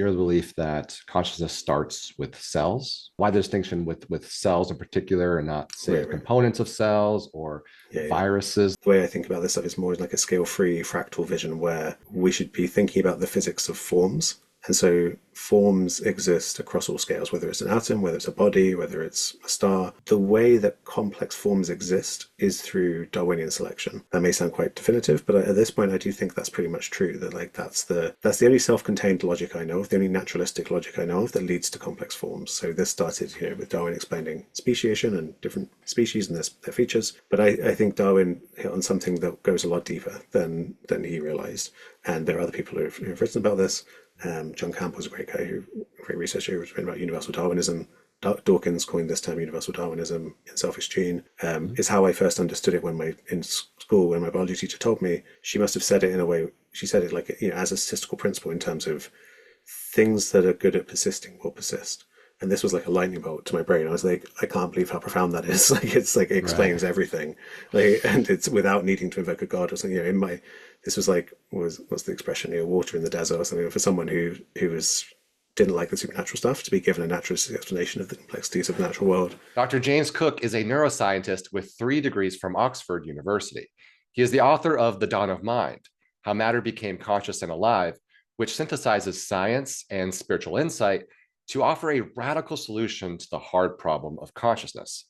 You're the belief that consciousness starts with cells. Why the distinction with cells in particular and not, say, the Right, right. components of cells or Yeah, yeah. viruses? The way I think about this stuff is more like a scale-free fractal vision where we should be thinking about the physics of forms. And so forms exist across all scales, whether it's an atom, whether it's a body, whether it's a star. The way that complex forms exist is through Darwinian selection. That may sound quite definitive, but at this point I do think that's pretty much true. That like that's the only self-contained logic I know of, the only naturalistic logic I know of that leads to complex forms. So this started, with Darwin explaining speciation and different species and their features. But I think Darwin hit on something that goes a lot deeper than he realized. And there are other people who've written about this. John Campbell's a great researcher who's written about universal Darwinism. Dawkins coined this term universal Darwinism in Selfish Gene. Is how I first understood it in school when my biology teacher told me. She must have said it in a way. She said it like as a statistical principle in terms of things that are good at persisting will persist. And this was like a lightning bolt to my brain. I was like, I can't believe how profound that is. It Right. explains everything. And it's without needing to invoke a god or something. This was like, what's the expression? Water in the desert or something. For someone who didn't like the supernatural stuff, to be given a naturalistic explanation of the complexities of the natural world. Dr. James Cooke is a neuroscientist with 3 degrees from Oxford University. He is the author of The Dawn of Mind, How Matter Became Conscious and Alive, which synthesizes science and spiritual insight to offer a radical solution to the hard problem of consciousness.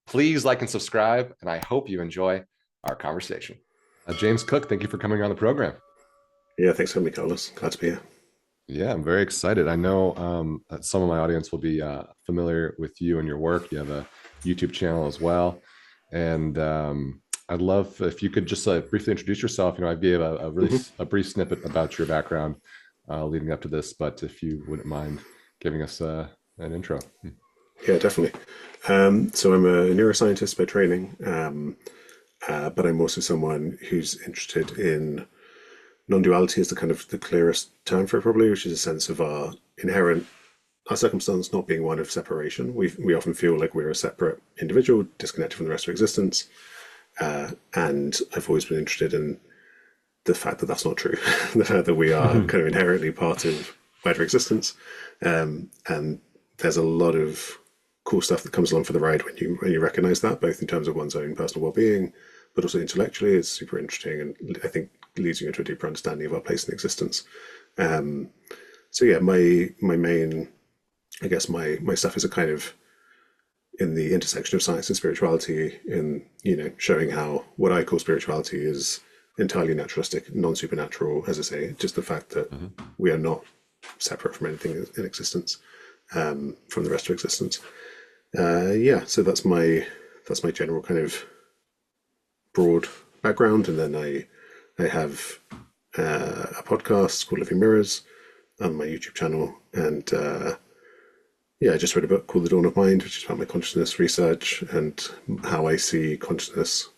Please like and subscribe, and I hope you enjoy our conversation. James Cooke, thank you for coming on the program. Yeah, thanks for having me, Carlos. Glad to be here. Yeah, I'm very excited. I know that some of my audience will be familiar with you and your work. You have a YouTube channel as well. And I'd love if you could just briefly introduce yourself. I gave a brief snippet about your background leading up to this, but if you wouldn't mind giving us an intro. Yeah, definitely. So I'm a neuroscientist by training, but I'm also someone who's interested in non-duality is the kind of the clearest term for it probably, which is a sense of our circumstance not being one of separation. We often feel like we're a separate individual, disconnected from the rest of existence. And I've always been interested in the fact that that's not true. The fact that we are kind of inherently part of wider existence. And there's a lot of cool stuff that comes along for the ride when you recognize that, both in terms of one's own personal well-being, but also intellectually. It's super interesting, and I think leads you into a deeper understanding of our place in existence. So yeah, my main, I guess my stuff is a kind of in the intersection of science and spirituality, in showing how what I call spirituality is entirely naturalistic, non-supernatural. As I say, just the fact that we are not separate from anything in existence, from the rest of existence. Yeah, so that's my general kind of broad background, and then I have a podcast called Living Mirrors on my YouTube channel, and yeah, I just read a book called The Dawn of Mind, which is about my consciousness research and how I see consciousness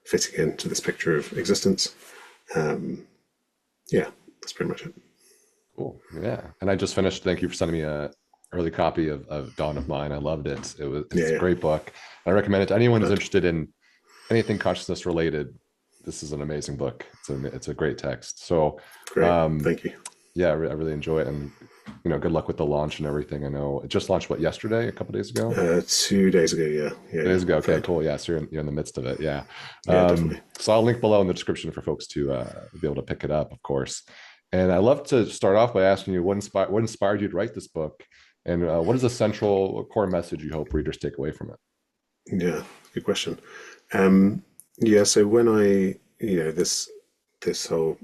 fitting into this picture of existence. Yeah, that's pretty much it. Cool. Yeah. And I just finished. Thank you for sending me a early copy of Dawn of Mine. I loved it. Yeah, It's a yeah. great book. I recommend it to anyone who's Glad. interested in anything consciousness related. This is an amazing book. It's a great text. So Great. um, Thank you. yeah, I really enjoy it. And good luck with the launch and everything. I know it just launched yesterday, a couple days ago. 2 days ago, yeah. Yeah, 2 days yeah. ago. Okay, Third. cool. Yeah, so you're in the midst of it. Yeah. Yeah, definitely. So I'll link below in the description for folks to be able to pick it up, of course. And I'd love to start off by asking you what inspired you to write this book, and what is the central core message you hope readers take away from it? Yeah, good question. Yeah, so when this whole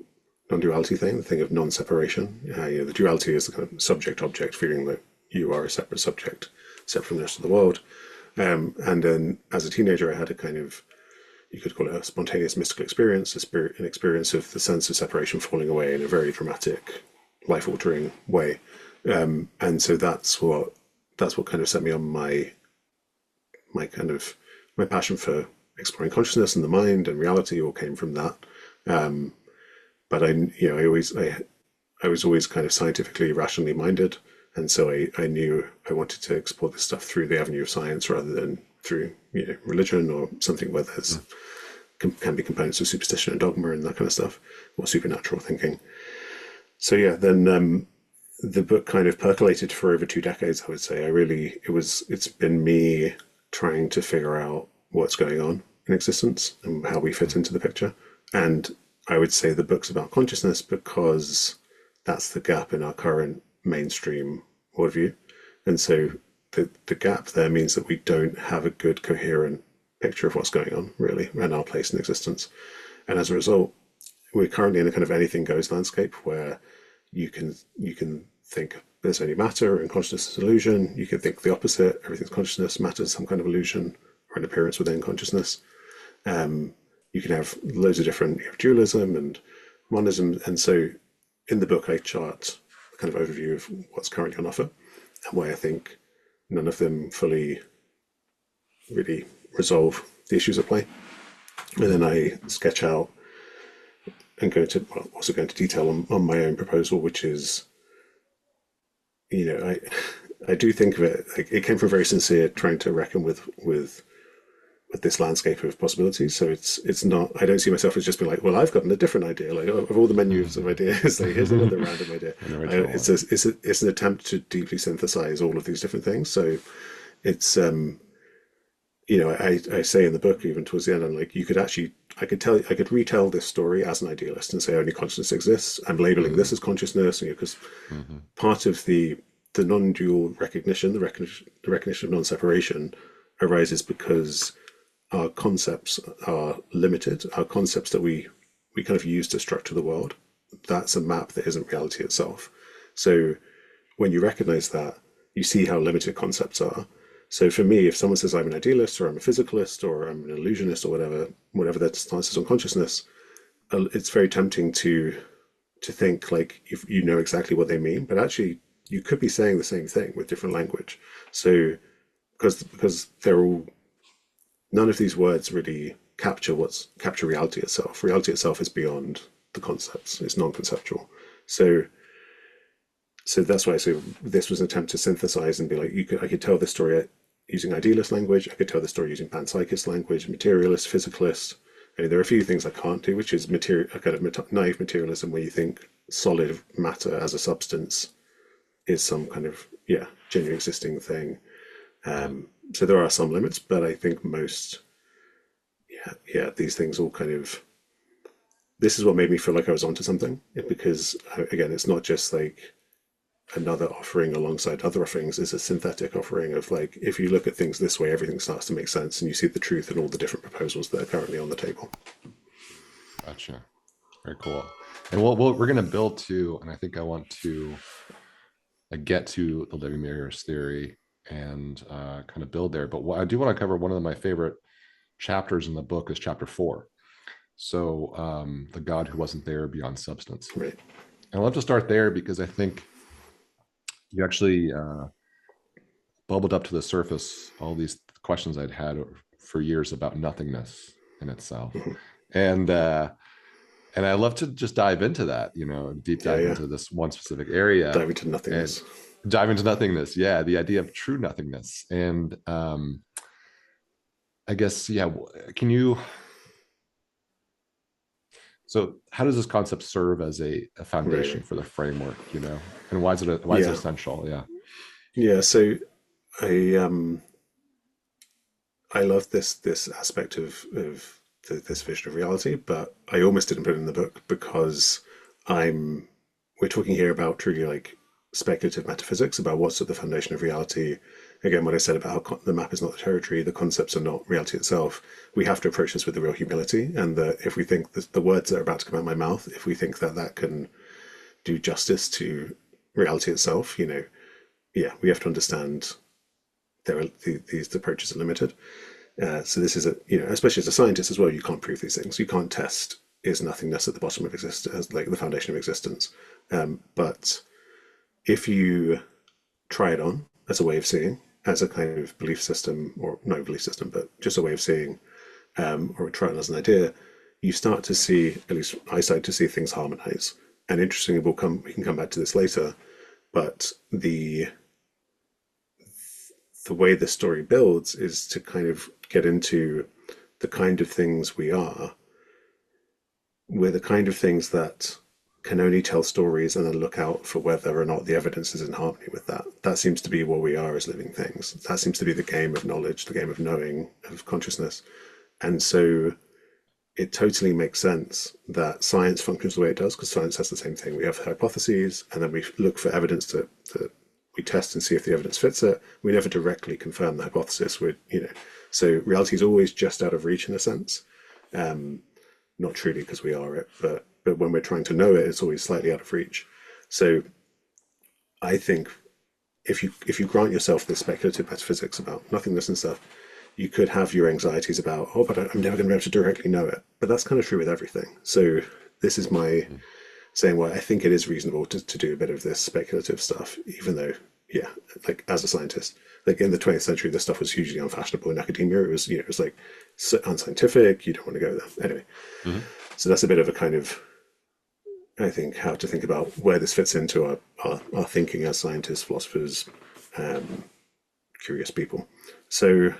non-duality thing, the thing of non-separation, the duality is the kind of subject-object feeling that you are a separate subject, separate from the rest of the world. And then as a teenager, I had a kind of, you could call it a spontaneous mystical experience, an experience of the sense of separation falling away in a very dramatic, life-altering way. And so that's what kind of set me on my kind of my passion for exploring consciousness and the mind and reality all came from that. But I was always kind of scientifically, rationally minded, and so I knew I wanted to explore this stuff through the avenue of science rather than through religion or something where there's can be components of superstition and dogma and that kind of stuff, or supernatural thinking. So yeah, then the book kind of percolated for over 2 decades, I would say. It's been me trying to figure out what's going on in existence and how we fit into the picture. And I would say the book's about consciousness because that's the gap in our current mainstream worldview. And so the gap there means that we don't have a good coherent picture of what's going on, really, and our place in existence. And as a result, we're currently in a kind of anything goes landscape where you can think there's only matter and consciousness is illusion. You can think the opposite, everything's consciousness, matter is some kind of illusion or an appearance within consciousness. You can have loads of different, you have dualism and monism. And so in the book, I chart a kind of overview of what's currently on offer and why I think none of them fully really resolve the issues at play. And then I sketch out and also go into detail on my own proposal, which is, I do think of it, like, it came from very sincere trying to reckon with this landscape of possibilities. So it's not, I don't see myself as just being like, well, I've gotten a different idea. Like, of all the menus of ideas, like, here's another random idea. It's an attempt to deeply synthesize all of these different things. So it's, I say in the book, even towards the end, I'm like, I could retell this story as an idealist and say only consciousness exists. I'm labeling this as consciousness, because part of the non-dual recognition, the recognition of non-separation, arises because our concepts are limited. Our concepts that we kind of use to structure the world, that's a map that isn't reality itself. So when you recognize that, you see how limited concepts are. So for me, if someone says I'm an idealist or I'm a physicalist or I'm an illusionist or whatever their stance is on consciousnness, it's very tempting to think like if you know exactly what they mean, but actually you could be saying the same thing with different language. So because they're all, none of these words really capture reality itself. Reality itself is beyond the concepts. It's non-conceptual. So that's why I say this was an attempt to synthesize and be like, I could tell this story using idealist language. I could tell the story using panpsychist language, materialist, physicalist. I mean, there are a few things I can't do, which is a kind of naive materialism, where you think solid matter as a substance is some kind of genuine existing thing. So there are some limits, but I think most, these things all kind of. This is what made me feel like I was onto something, because again, it's not just like another offering alongside other offerings. Is a synthetic offering of like, if you look at things this way, everything starts to make sense and you see the truth in all the different proposals that are currently on the table. Gotcha. Very cool. And we're going to build to, and I think I want to get to the living mirrors theory and kind of build there. But I do want to cover one of my favorite chapters in the book is chapter 4. So the God who wasn't there beyond substance. Right. And I'd love to start there because I think you actually bubbled up to the surface all these questions I'd had for years about nothingness in itself. And I love to just dive into that, deep dive into this one specific area. Dive into nothingness. Yeah, the idea of true nothingness. And I guess, can you... So how does this concept serve as a foundation for the framework, and why is it essential? Yeah. So I love this aspect of this vision of reality, but I almost didn't put it in the book because we're talking here about truly like speculative metaphysics, about what's at the foundation of reality. Again, what I said about how the map is not the territory, the concepts are not reality itself. We have to approach this with the real humility, and that if we think that the words that are about to come out of my mouth, if we think that can do justice to reality itself, we have to understand these approaches are limited. So this is especially as a scientist as well, you can't prove these things. You can't test is nothingness at the bottom of existence, like the foundation of existence. But if you try it on as a way of seeing, as a kind of belief system, or no belief system, but just a way of seeing, or try it as an idea, you start to see, at least I start to see things harmonize. And interestingly, we can come back to this later, but the way the story builds is to kind of get into the kind of things we are. We're the kind of things that can only tell stories and then look out for whether or not the evidence is in harmony with that. That seems to be what we are as living things. That seems to be the game of knowledge, the game of knowing, of consciousness. And so it totally makes sense that science functions the way it does, because science has the same thing. We have hypotheses, and then we look for evidence that we test and see if the evidence fits it. We never directly confirm the hypothesis. So reality is always just out of reach in a sense. Not truly because we are it, but when we're trying to know it, it's always slightly out of reach. So I think if you grant yourself this speculative metaphysics about nothingness and stuff, you could have your anxieties about, oh, but I'm never going to be able to directly know it. But that's kind of true with everything. So this is my saying, well, I think it is reasonable to do a bit of this speculative stuff, even though, yeah, like as a scientist, like in the 20th century, this stuff was hugely unfashionable in academia. It was, it was like unscientific. You don't want to go there. Anyway, so that's a bit of a kind of, I think, how to think about where this fits into our thinking as scientists, philosophers, curious people. So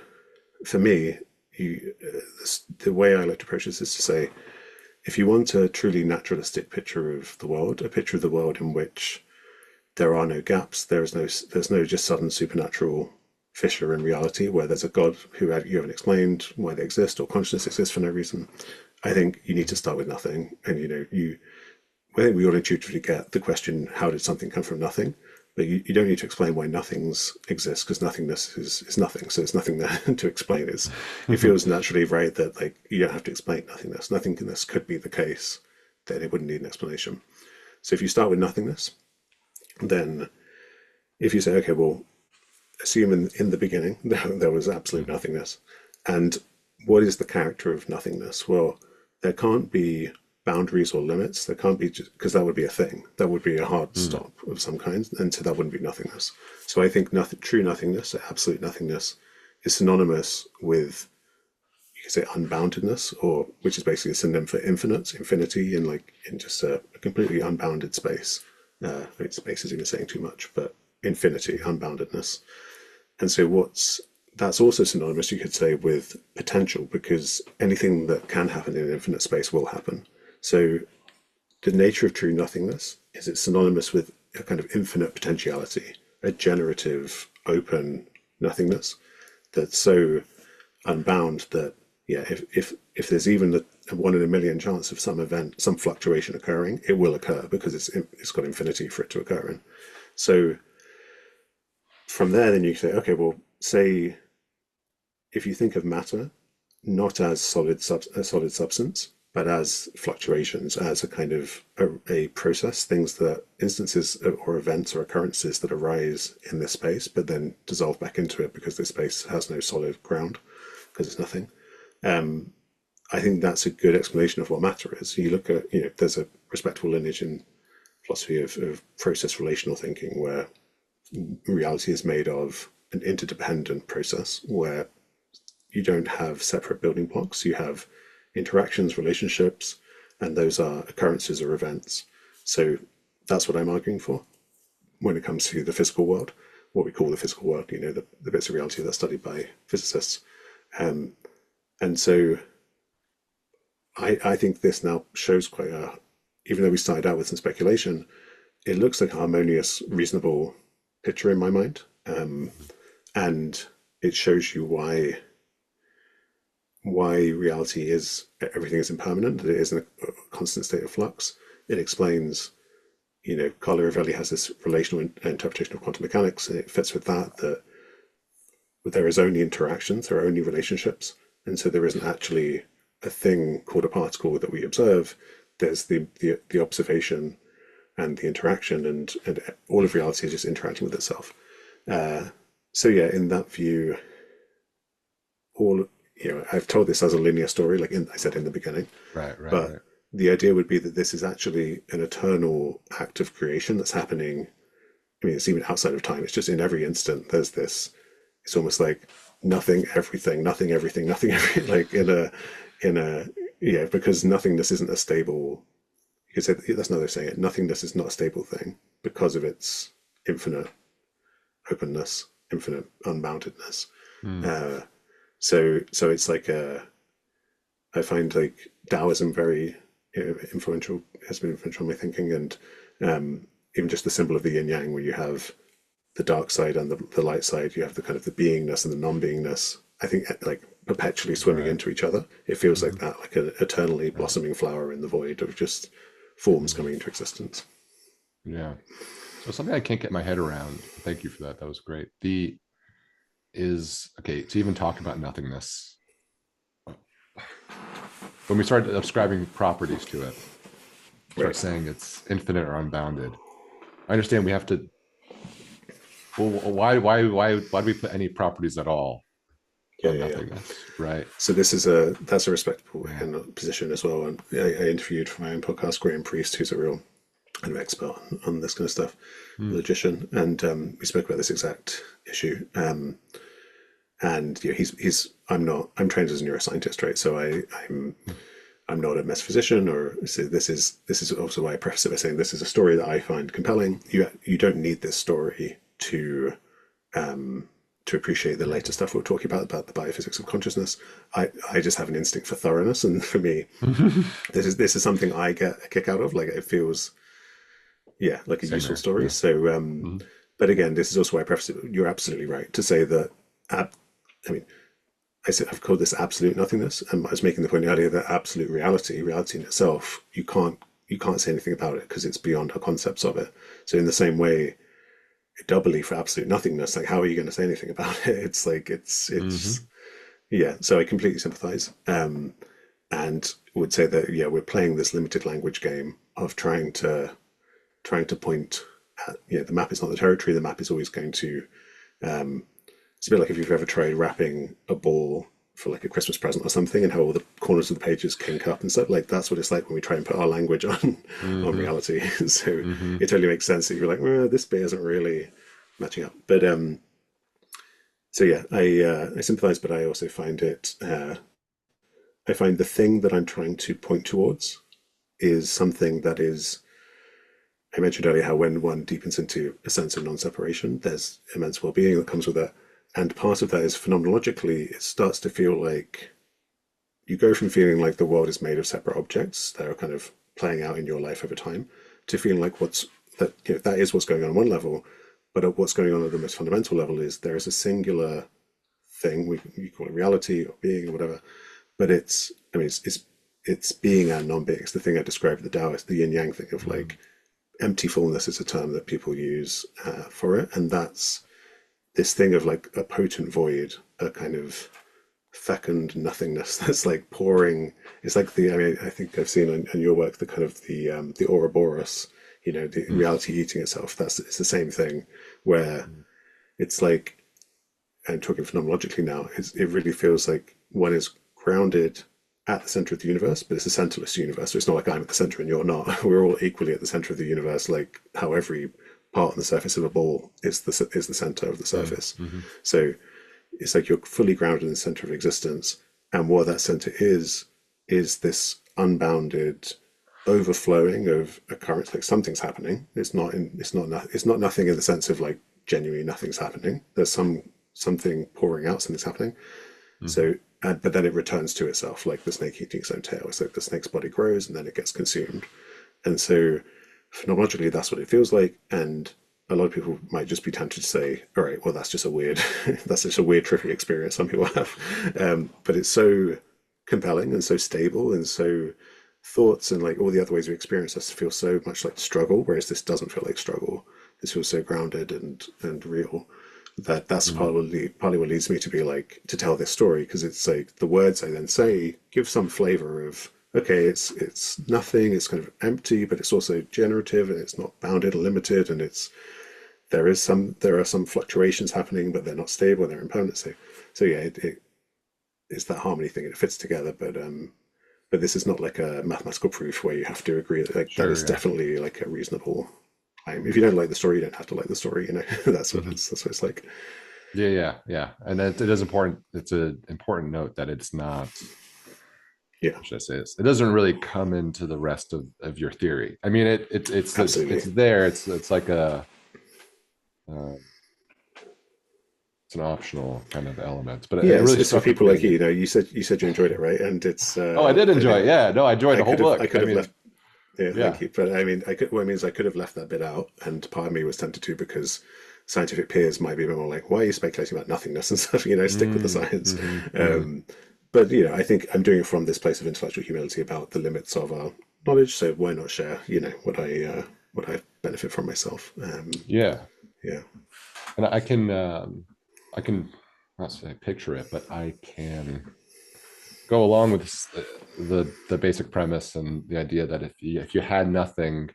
for me, the way I like to approach this is to say, if you want a truly naturalistic picture of the world, a picture of the world in which there are no gaps, there's no just sudden supernatural fissure in reality where there's a God who you haven't explained why they exist, or consciousness exists for no reason, I think you need to start with nothing. And I think we all intuitively get the question, how did something come from nothing? But you don't need to explain why nothings exist, because nothingness is nothing. So it's nothing there to explain. It feels naturally right that like you don't have to explain nothingness. Nothingness could be the case, then it wouldn't need an explanation. So if you start with nothingness, then if you say, okay, well, assume in the beginning there was absolute nothingness. And what is the character of nothingness? Well, there can't be boundaries or limits. There can't be, because that would be a thing. That would be a hard stop of some kind, and so that wouldn't be nothingness. So I think true nothingness, absolute nothingness, is synonymous with, you could say, unboundedness, or which is basically a synonym for infinity, in just a completely unbounded space. Space is even saying too much, but infinity, unboundedness. And so that's also synonymous, you could say, with potential, because anything that can happen in infinite space will happen. So the nature of true nothingness is it's synonymous with a kind of infinite potentiality, a generative, open nothingness that's so unbound that, yeah, if there's even a 1 in a million chance of some event, some fluctuation occurring, it will occur because it's got infinity for it to occur in. So from there, then you say, okay, well, say if you think of matter not as a solid substance, but as fluctuations, as a kind of a process, instances or events or occurrences that arise in this space, but then dissolve back into it because this space has no solid ground, because it's nothing. I think that's a good explanation of what matter is. You look at, there's a respectable lineage in philosophy of process relational thinking where reality is made of an interdependent process where you don't have separate building blocks. You have interactions, relationships, and those are occurrences or events. So that's what I'm arguing for when it comes to the physical world, what we call the physical world, the bits of reality that's studied by physicists. And so I think this now shows quite even though we started out with some speculation, it looks like a harmonious, reasonable picture in my mind. And it shows you why reality everything is impermanent, that it is in a constant state of flux. It explains, Carl has this relational interpretation of quantum mechanics, and it fits with that there is only interactions, there are only relationships, and so there isn't actually a thing called a particle that we observe. There's the observation and the interaction, and all of reality is just interacting with itself. So yeah, in that view, I've told this as a linear story, I said in the beginning. Right. The idea would be that this is actually an eternal act of creation that's happening. I mean, it's even outside of time. It's just in every instant. There's this. It's almost like nothing, everything, nothing, everything, nothing, everything. Because nothingness isn't a stable. You could say that's another way of saying it. Nothingness is not a stable thing because of its infinite openness, infinite unboundedness. So it's like I find Taoism very influential, has been influential on my thinking. And even just the symbol of the yin yang, where you have the dark side and the light side, you have the kind of the beingness and the non-beingness, I think, like perpetually swimming into each other. It feels like that, like an eternally blossoming flower in the void of just forms coming into existence. Yeah. So something I can't get my head around. Thank you for that. That was great. Okay, to even talk about nothingness. When we start ascribing properties to it, start saying it's infinite or unbounded. I understand we have to. Well, why do we put any properties at all on nothingness, right? So that's a respectable position as well. And I interviewed for my own podcast Graham Priest, who's a real kind of expert on this kind of stuff, logician, and we spoke about this exact issue. And I'm trained as a neuroscientist, right? So I'm not a metaphysician, or so this is also why I preface it by saying this is a story that I find compelling. You don't need this story to appreciate the later stuff we're talking about the biophysics of consciousness. I just have an instinct for thoroughness, and for me, this is something I get a kick out of. Like, it feels, like a useful story. Yeah. So, but again, this is also why I preface it. You're absolutely right to say that. I've called this absolute nothingness, and I was making the point earlier that absolute reality in itself, you can't say anything about it because it's beyond our concepts of it. So in the same way, doubly for absolute nothingness, like, how are you going to say anything about it? It's like it's So I completely sympathize, and would say that we're playing this limited language game of trying to point at, the map is not the territory. The map is always going to. It's a bit like if you've ever tried wrapping a ball for like a Christmas present or something, and how all the corners of the pages kink up and stuff. Like, that's what it's like when we try and put our language on reality. So it totally makes sense that you're like, this bit isn't really matching up. But I sympathize, but I also find it. I find the thing that I'm trying to point towards is something that is. I mentioned earlier how when one deepens into a sense of non-separation, there's immense well-being that comes with that. And part of that is phenomenologically, it starts to feel like you go from feeling like the world is made of separate objects that are kind of playing out in your life over time, to feeling like that is what's going on one level, but what's going on at the most fundamental level is there is a singular thing, we call it reality or being or whatever, but it's being and non-being. It's the thing I described the Taoist, the yin yang thing of like empty fullness is a term that people use for it, and that's this thing of like a potent void, a kind of fecund nothingness that's like pouring. It's like I think I've seen on your work the kind of the Ouroboros, the reality eating itself. It's the same thing where it's like, I'm talking phenomenologically now, it really feels like one is grounded at the center of the universe, but it's a centerless universe. So it's not like I'm at the center and you're not. We're all equally at the center of the universe, like how every part on the surface of a ball is the center of the surface. So it's like you're fully grounded in the center of existence, and what that center is this unbounded overflowing of occurrence. Like, something's happening. It's not nothing in the sense of like genuinely nothing's happening. There's something pouring out, something's happening. So but then it returns to itself, like the snake eating its own tail. It's like the snake's body grows and then it gets consumed. And so phenomenologically, that's what it feels like. And a lot of people might just be tempted to say, all right, well, that's just a weird trippy experience some people have. But it's so compelling and so stable, and so thoughts and like all the other ways we experience us feel so much like struggle, whereas this doesn't feel like struggle. This feels so grounded and real. That's partly what leads me to be like, to tell this story, because it's like the words I then say give some flavor of, okay, it's nothing, it's kind of empty, but it's also generative, and it's not bounded or limited, and there are some fluctuations happening, but they're not stable, they're impermanent. So it's that harmony thing, and it fits together. But this is not like a mathematical proof where you have to agree that that is definitely like a reasonable. If you don't like the story, you don't have to like the story. That's what it's like. Yeah. And it is important. It's an important note that it's not. Yeah, should I say this? It doesn't really come into the rest of your theory. I mean, it's there. It's like a. it's an optional kind of element, but Yeah, it really it's for struck with people like me. you. You said you enjoyed it, right? And it's Oh, I did enjoy it. Yeah, no, I enjoyed the whole I book. could I have mean, left. Yeah, yeah. thank you. But I mean, I could. What it means I could have left that bit out, and part of me was tempted to because scientific peers might be a bit more like, "Why are you speculating about nothingness and stuff?" Stick with the science. Hmm. But I think I'm doing it from this place of intellectual humility about the limits of our knowledge. So why not share, what I benefit from myself? Yeah, Yeah, and I can not say picture it, but I can go along with the basic premise and the idea that if you had nothing,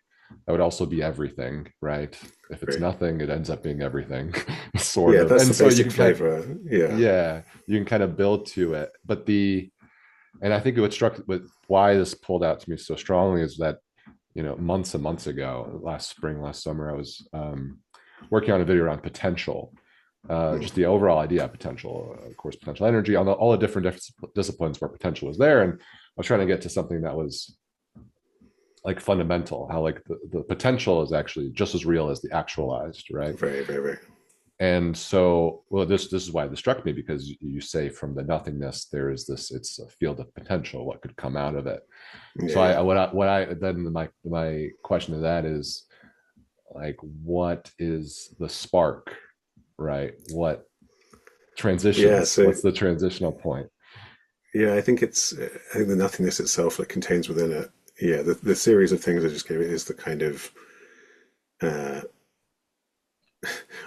that would also be everything, right? If it's great. nothing, it ends up being everything, sort Yeah, of. that's And the so you basic can kind of, flavor. Yeah, yeah, you can kind of build to it. But and I think what struck with why this pulled out to me so strongly is that, months and months ago, last spring, last summer, I was working on a video around potential, just the overall idea of potential, of course, potential energy, on all the different disciplines where potential is there. And I was trying to get to something that was like fundamental, how like the potential is actually just as real as the actualized, right? very, very, very. And so, well, this is why this struck me, because you say from the nothingness there is this, it's a field of potential, what could come out of it. So Yeah, yeah. what I then my question to that is, like, what is the spark, right? What Yeah, transitions, so what's the transitional point? yeah, I think the nothingness itself that contains within it, yeah, the series of things I just gave it is the kind of uh,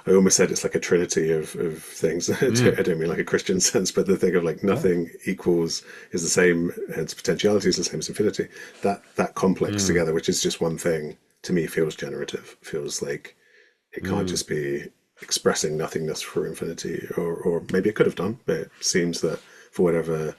I almost said it's like a trinity of things. I Mm, don't mean like a Christian sense, but the thing of like no. nothing equals is the same, hence potentiality is the same as infinity. That complex Mm, together, which is just one thing, to me feels generative. Feels like it can't mm, just be expressing nothingness for infinity, or maybe it could have done, but it seems that for whatever,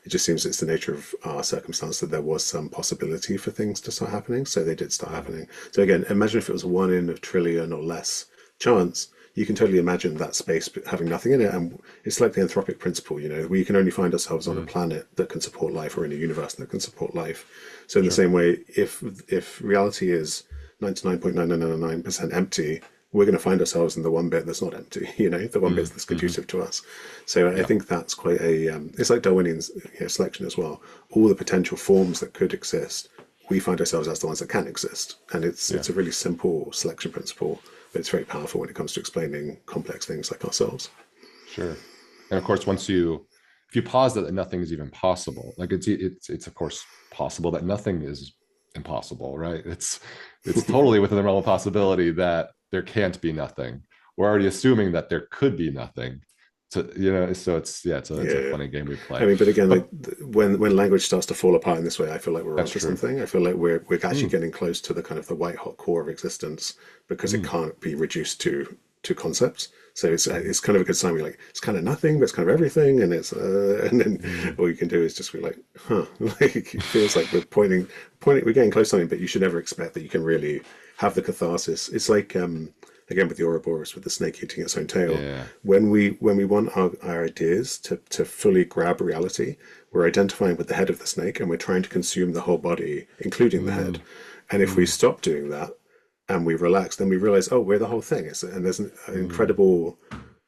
it just seems it's the nature of our circumstance that there was some possibility for things to start happening, so they did start yeah, happening. So again, imagine if it was a 1 in a trillion or less chance. You can totally imagine that space having nothing in it, and it's like the anthropic principle. We can only find ourselves on a mm, planet that can support life, or in a universe that can support life. So in the sure. same way, if reality is 99.9999% empty, we're going to find ourselves in the one bit that's not empty, the one bit Mm, that's hmm. conducive to us. So I Yeah, think that's quite it's like Darwinian selection as well. All the potential forms that could exist, we find ourselves as the ones that can exist. And yeah, it's a really simple selection principle, but it's very powerful when it comes to explaining complex things like ourselves. sure. And of course, if you posit that nothing is even possible, like it's of course possible that nothing is impossible, right? It's totally within the realm of possibility that there can't be nothing. We're already assuming that there could be nothing. So it's a Yeah. funny game we I play. mean, but again, like But when language starts to fall apart in this way, I feel like we're that's onto true. something. I feel like we're actually Mm, getting close to the kind of the white hot core of existence because it mm, can't be reduced to concepts. So mm, it's kind of a good sign. We're like it's kind of nothing, but it's kind of everything, and it's and then mm, all you can do is just be like, huh, like it feels like we're we're getting close to something, but you should never expect that you can really have the catharsis. It's like again with the Ouroboros with the snake eating its own tail. yeah. When we want our ideas to fully grab reality, we're identifying with the head of the snake and we're trying to consume the whole body, including the head. Mm, And if we mm, stop doing that and we relax, then we realize, oh, we're the whole thing. And there's an mm, incredible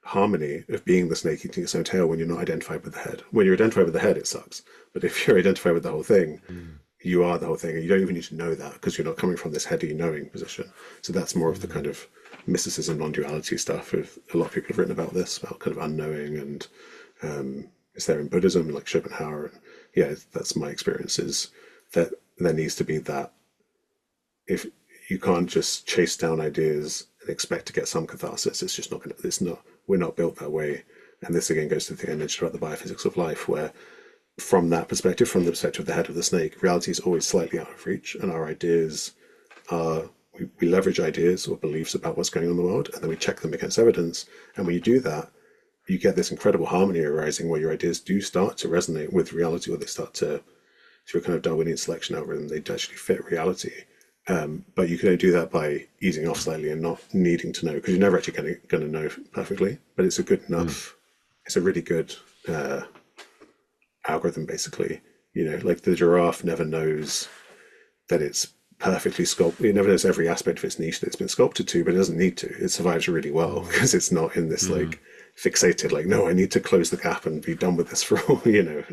harmony of being the snake eating its own tail when you're not identified with the head. When you're identified with the head, it sucks. But if you're identified with the whole thing, mm, you are the whole thing, and you don't even need to know that because you're not coming from this heady knowing position. So that's more of the kind mm. of mysticism, non-duality stuff. A lot of people have written about this, about kind of unknowing, and it's there in Buddhism, like Schopenhauer. And yeah, that's my experience. Is that there needs to be that. If you can't just chase down ideas and expect to get some catharsis, it's just not going to. It's not. We're not built that way. And this again goes to the thing I mentioned about the biophysics of life, where from that perspective, from the perspective of the head of the snake, reality is always slightly out of reach, and our ideas are we leverage ideas or beliefs about what's going on in the world, and then we check them against evidence. And when you do that, you get this incredible harmony arising where your ideas do start to resonate with reality, or they start to, through a kind of Darwinian selection algorithm, they actually fit reality. But you can only do that by easing off slightly and not needing to know, because you're never actually going to know perfectly. But it's a good Mm. enough, it's a really good algorithm, basically. Like the giraffe never knows that it's perfectly sculpted. It never knows every aspect of its niche that it's been sculpted to, but it doesn't need to. It survives really well Mm, because it's not in this mm, like fixated, like, no, I need to close the gap and be done with this for all,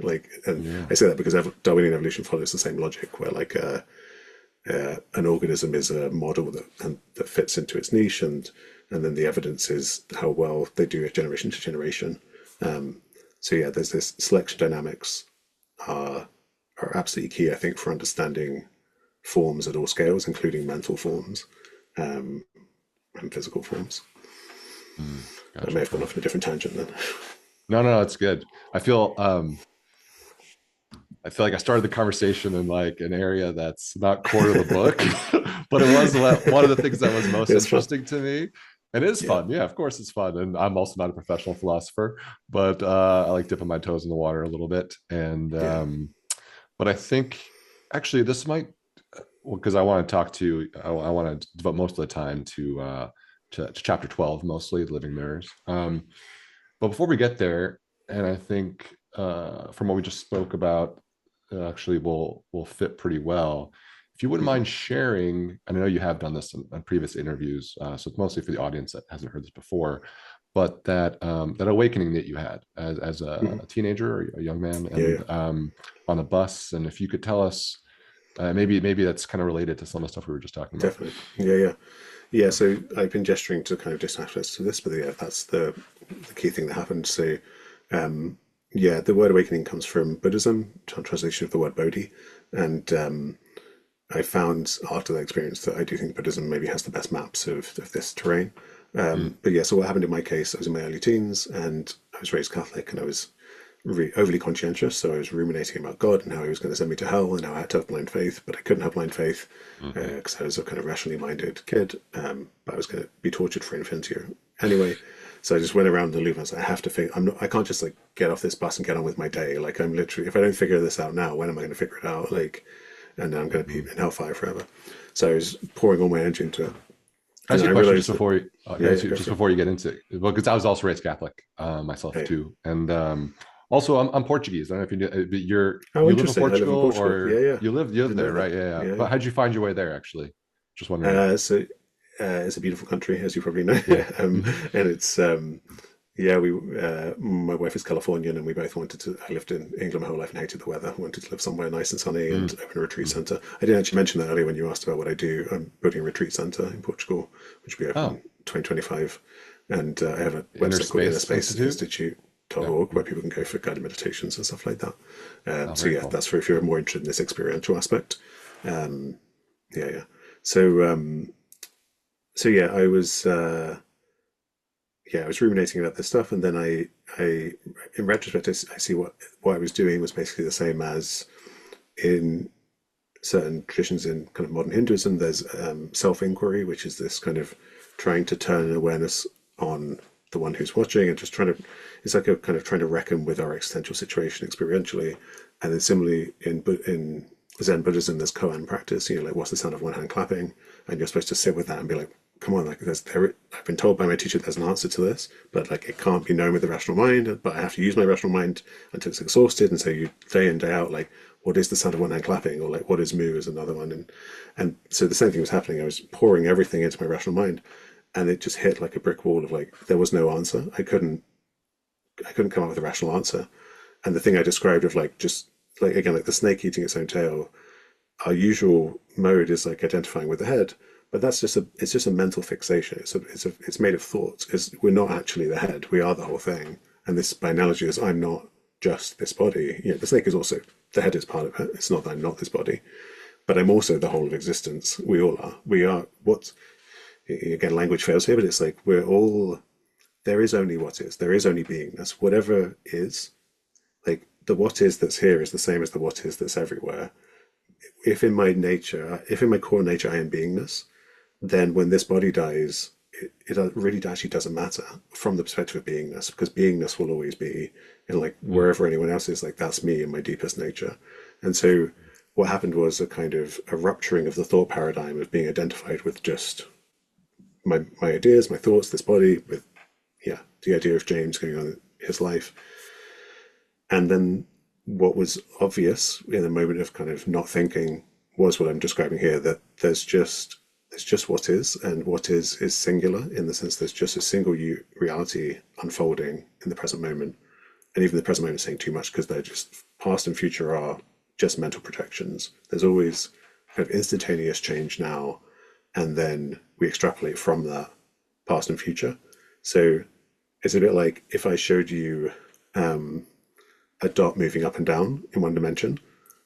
like, and Yeah. I say that because Darwinian evolution follows the same logic, where like an organism is a model that fits into its niche, and then the evidence is how well they do it generation to generation. So yeah, there's this selection dynamics are absolutely key, I think, for understanding forms at all scales, including mental forms and physical forms. I may Gotcha. have gone off on a different tangent then. No, no, it's good. I feel like I started the conversation in like an area that's not core to the book, but it was one of the things that was most It's fun. interesting to me. And it is Yeah, fun. Yeah, of course it's fun. And I'm also not a professional philosopher, but I like dipping my toes in the water a little bit. And yeah, but I think actually this might, well, because I want to talk to, I want to devote most of the time to chapter 12, mostly living mirrors. But before we get there, and I think from what we just spoke about, actually will fit pretty well. If you wouldn't mhm, mind sharing, and I know you have done this in previous interviews, so it's mostly for the audience that hasn't heard this before, but that awakening that you had as mhm. a teenager or a young man, Yeah, yeah, and on a bus, and if you could tell us, maybe that's kind of related to some of the stuff we were just talking about. definitely. Yeah, yeah. Yeah, so I've been gesturing to kind of disattach to this, but yeah, that's the key thing that happened. So, yeah, the word awakening comes from Buddhism, translation of the word Bodhi, and I found after that experience that I do think Buddhism maybe has the best maps of this terrain. Mm, But yeah, so what happened in my case, I was in my early teens and I was raised Catholic and I was overly conscientious. So I was ruminating about God and how he was going to send me to hell and how I had to have blind faith, but I couldn't have blind faith mhm. because I was a kind of rationally minded kid. But I was going to be tortured for infinity anyway. So I just went around the loop. I was like, I have to figure. I can't just like get off this bus and get on with my day. Like I'm literally, if I don't figure this out now, when am I going to figure it out? Like, and then I'm going to be Mhm. in hellfire forever. So I was pouring all my energy into it, I and ask then you I a question just realized that before you, yeah, yeah, go just for it. before you get into it, well, because I was also raised Catholic myself Hey. too, and also I'm Portuguese. I don't know if you know, but Oh, you live in interesting. I live in Portugal, Portugal. Yeah, or yeah. you I live didn't know there, that. right? Yeah, yeah. Yeah, But yeah. how'd you find your way there? Actually, just wondering. So it's a beautiful country, as you probably know. Yeah. um, Mhm. and it's yeah, we my wife is Californian, and we both wanted to. I lived in England my whole life and hated the weather. Wanted to live somewhere nice and sunny and Mm, open a retreat mhm. center. I didn't actually mention that earlier when you asked about what I do. I'm building a retreat center in Portugal, which will be open Oh, 2025, and I have a Inner website called Space Innerspace Institute. Yeah. Institute.org where Mm. people can go for guided meditations and stuff like that. Oh, So very yeah, cool. that's for if you're more interested in this experiential aspect. Yeah, yeah. So so yeah, I was ruminating about this stuff, and then in retrospect, I see what I was doing was basically the same as in certain traditions in kind of modern Hinduism. There's self-inquiry, which is this kind of trying to turn an awareness on the one who's watching and just trying to. It's like a kind of trying to reckon with our existential situation experientially, and then similarly in Zen Buddhism, there's koan practice. Like what's the sound of one hand clapping, and you're supposed to sit with that and be like, come on, like I've been told by my teacher there's an answer to this, but like it can't be known with the rational mind. But I have to use my rational mind until it's exhausted. And so you day in day out, like what is the sound of one hand clapping, or like what is moo is another one, and so the same thing was happening. I was pouring everything into my rational mind, and it just hit like a brick wall of like there was no answer. I couldn't come up with a rational answer. And the thing I described of like just like again like the snake eating its own tail, our usual mode is like identifying with the head, but that's just a mental fixation. It's made of thoughts because we're not actually the head. We are the whole thing. And this by analogy is I'm not just this body. The snake is also the head is part of it. It's not that I'm not this body, but I'm also the whole of existence. We all are. We are what again language fails here, but it's like we're all there is only what is. There is only beingness. Whatever is, like the what is that's here is the same as the what is that's everywhere. If in my core nature I am beingness, then when this body dies, it really actually doesn't matter from the perspective of beingness, because beingness will always be, and like Mm, wherever anyone else is, like that's me in my deepest nature. And so what happened was a kind of a rupturing of the thought paradigm of being identified with just my ideas, my thoughts, this body, with yeah, the idea of James going on his life. And then what was obvious in a moment of kind of not thinking was what I'm describing here, that It's just what is, and what is singular in the sense there's just a single reality unfolding in the present moment. And even the present moment is saying too much because they're just past and future are just mental projections. There's always kind of instantaneous change now, and then we extrapolate from that past and future. So it's a bit like if I showed you a dot moving up and down in one dimension,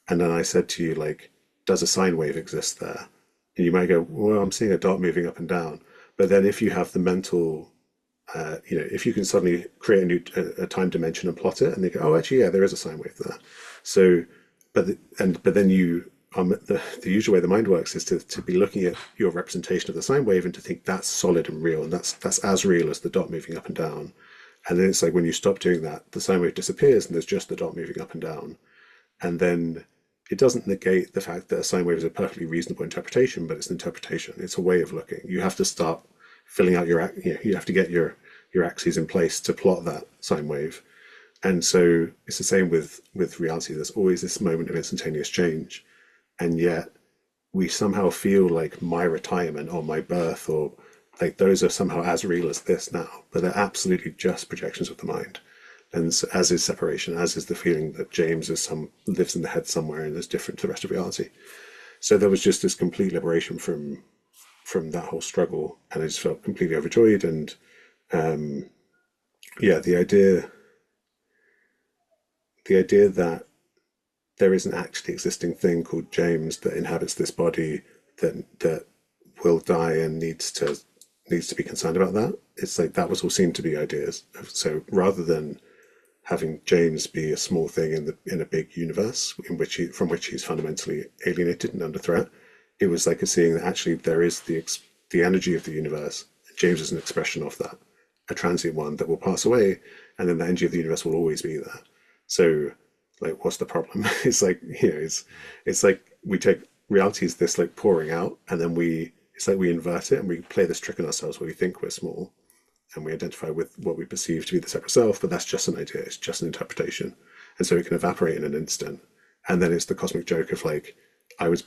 and then I said to you, like, does a sine wave exist there? And you might go, well, I'm seeing a dot moving up and down. But then if you have the mental, if you can suddenly create a time dimension and plot it, and they go, oh, actually, yeah, there is a sine wave there. So, but then you, the usual way the mind works is to be looking at your representation of the sine wave and to think that's solid and real, and that's as real as the dot moving up and down. And then it's like when you stop doing that, the sine wave disappears and there's just the dot moving up and down. And then it doesn't negate the fact that a sine wave is a perfectly reasonable interpretation, but it's an interpretation. It's a way of looking. You have to start filling out you have to get your axes in place to plot that sine wave. And so it's the same with reality. There's always this moment of instantaneous change. And yet we somehow feel like my retirement or my birth or like those are somehow as real as this now, but they're absolutely just projections of the mind. And so, as is separation, as is the feeling that James lives in the head somewhere and is different to the rest of reality. So there was just this complete liberation from that whole struggle, and I just felt completely overjoyed. And the idea that there is an actually existing thing called James that inhabits this body that will die and needs to be concerned about that. It's like that was all seen to be ideas. So rather than having James be a small thing in a big universe from which he's fundamentally alienated and under threat, it was like a seeing that actually there is the energy of the universe. James is an expression of that, a transient one that will pass away, and then the energy of the universe will always be there. So, like, what's the problem? It's like, it's like we take reality as this like pouring out, and then it's like we invert it and we play this trick on ourselves where we think we're small and we identify with what we perceive to be the separate self, but that's just an idea, it's just an interpretation. And so it can evaporate in an instant. And then it's the cosmic joke of like, I was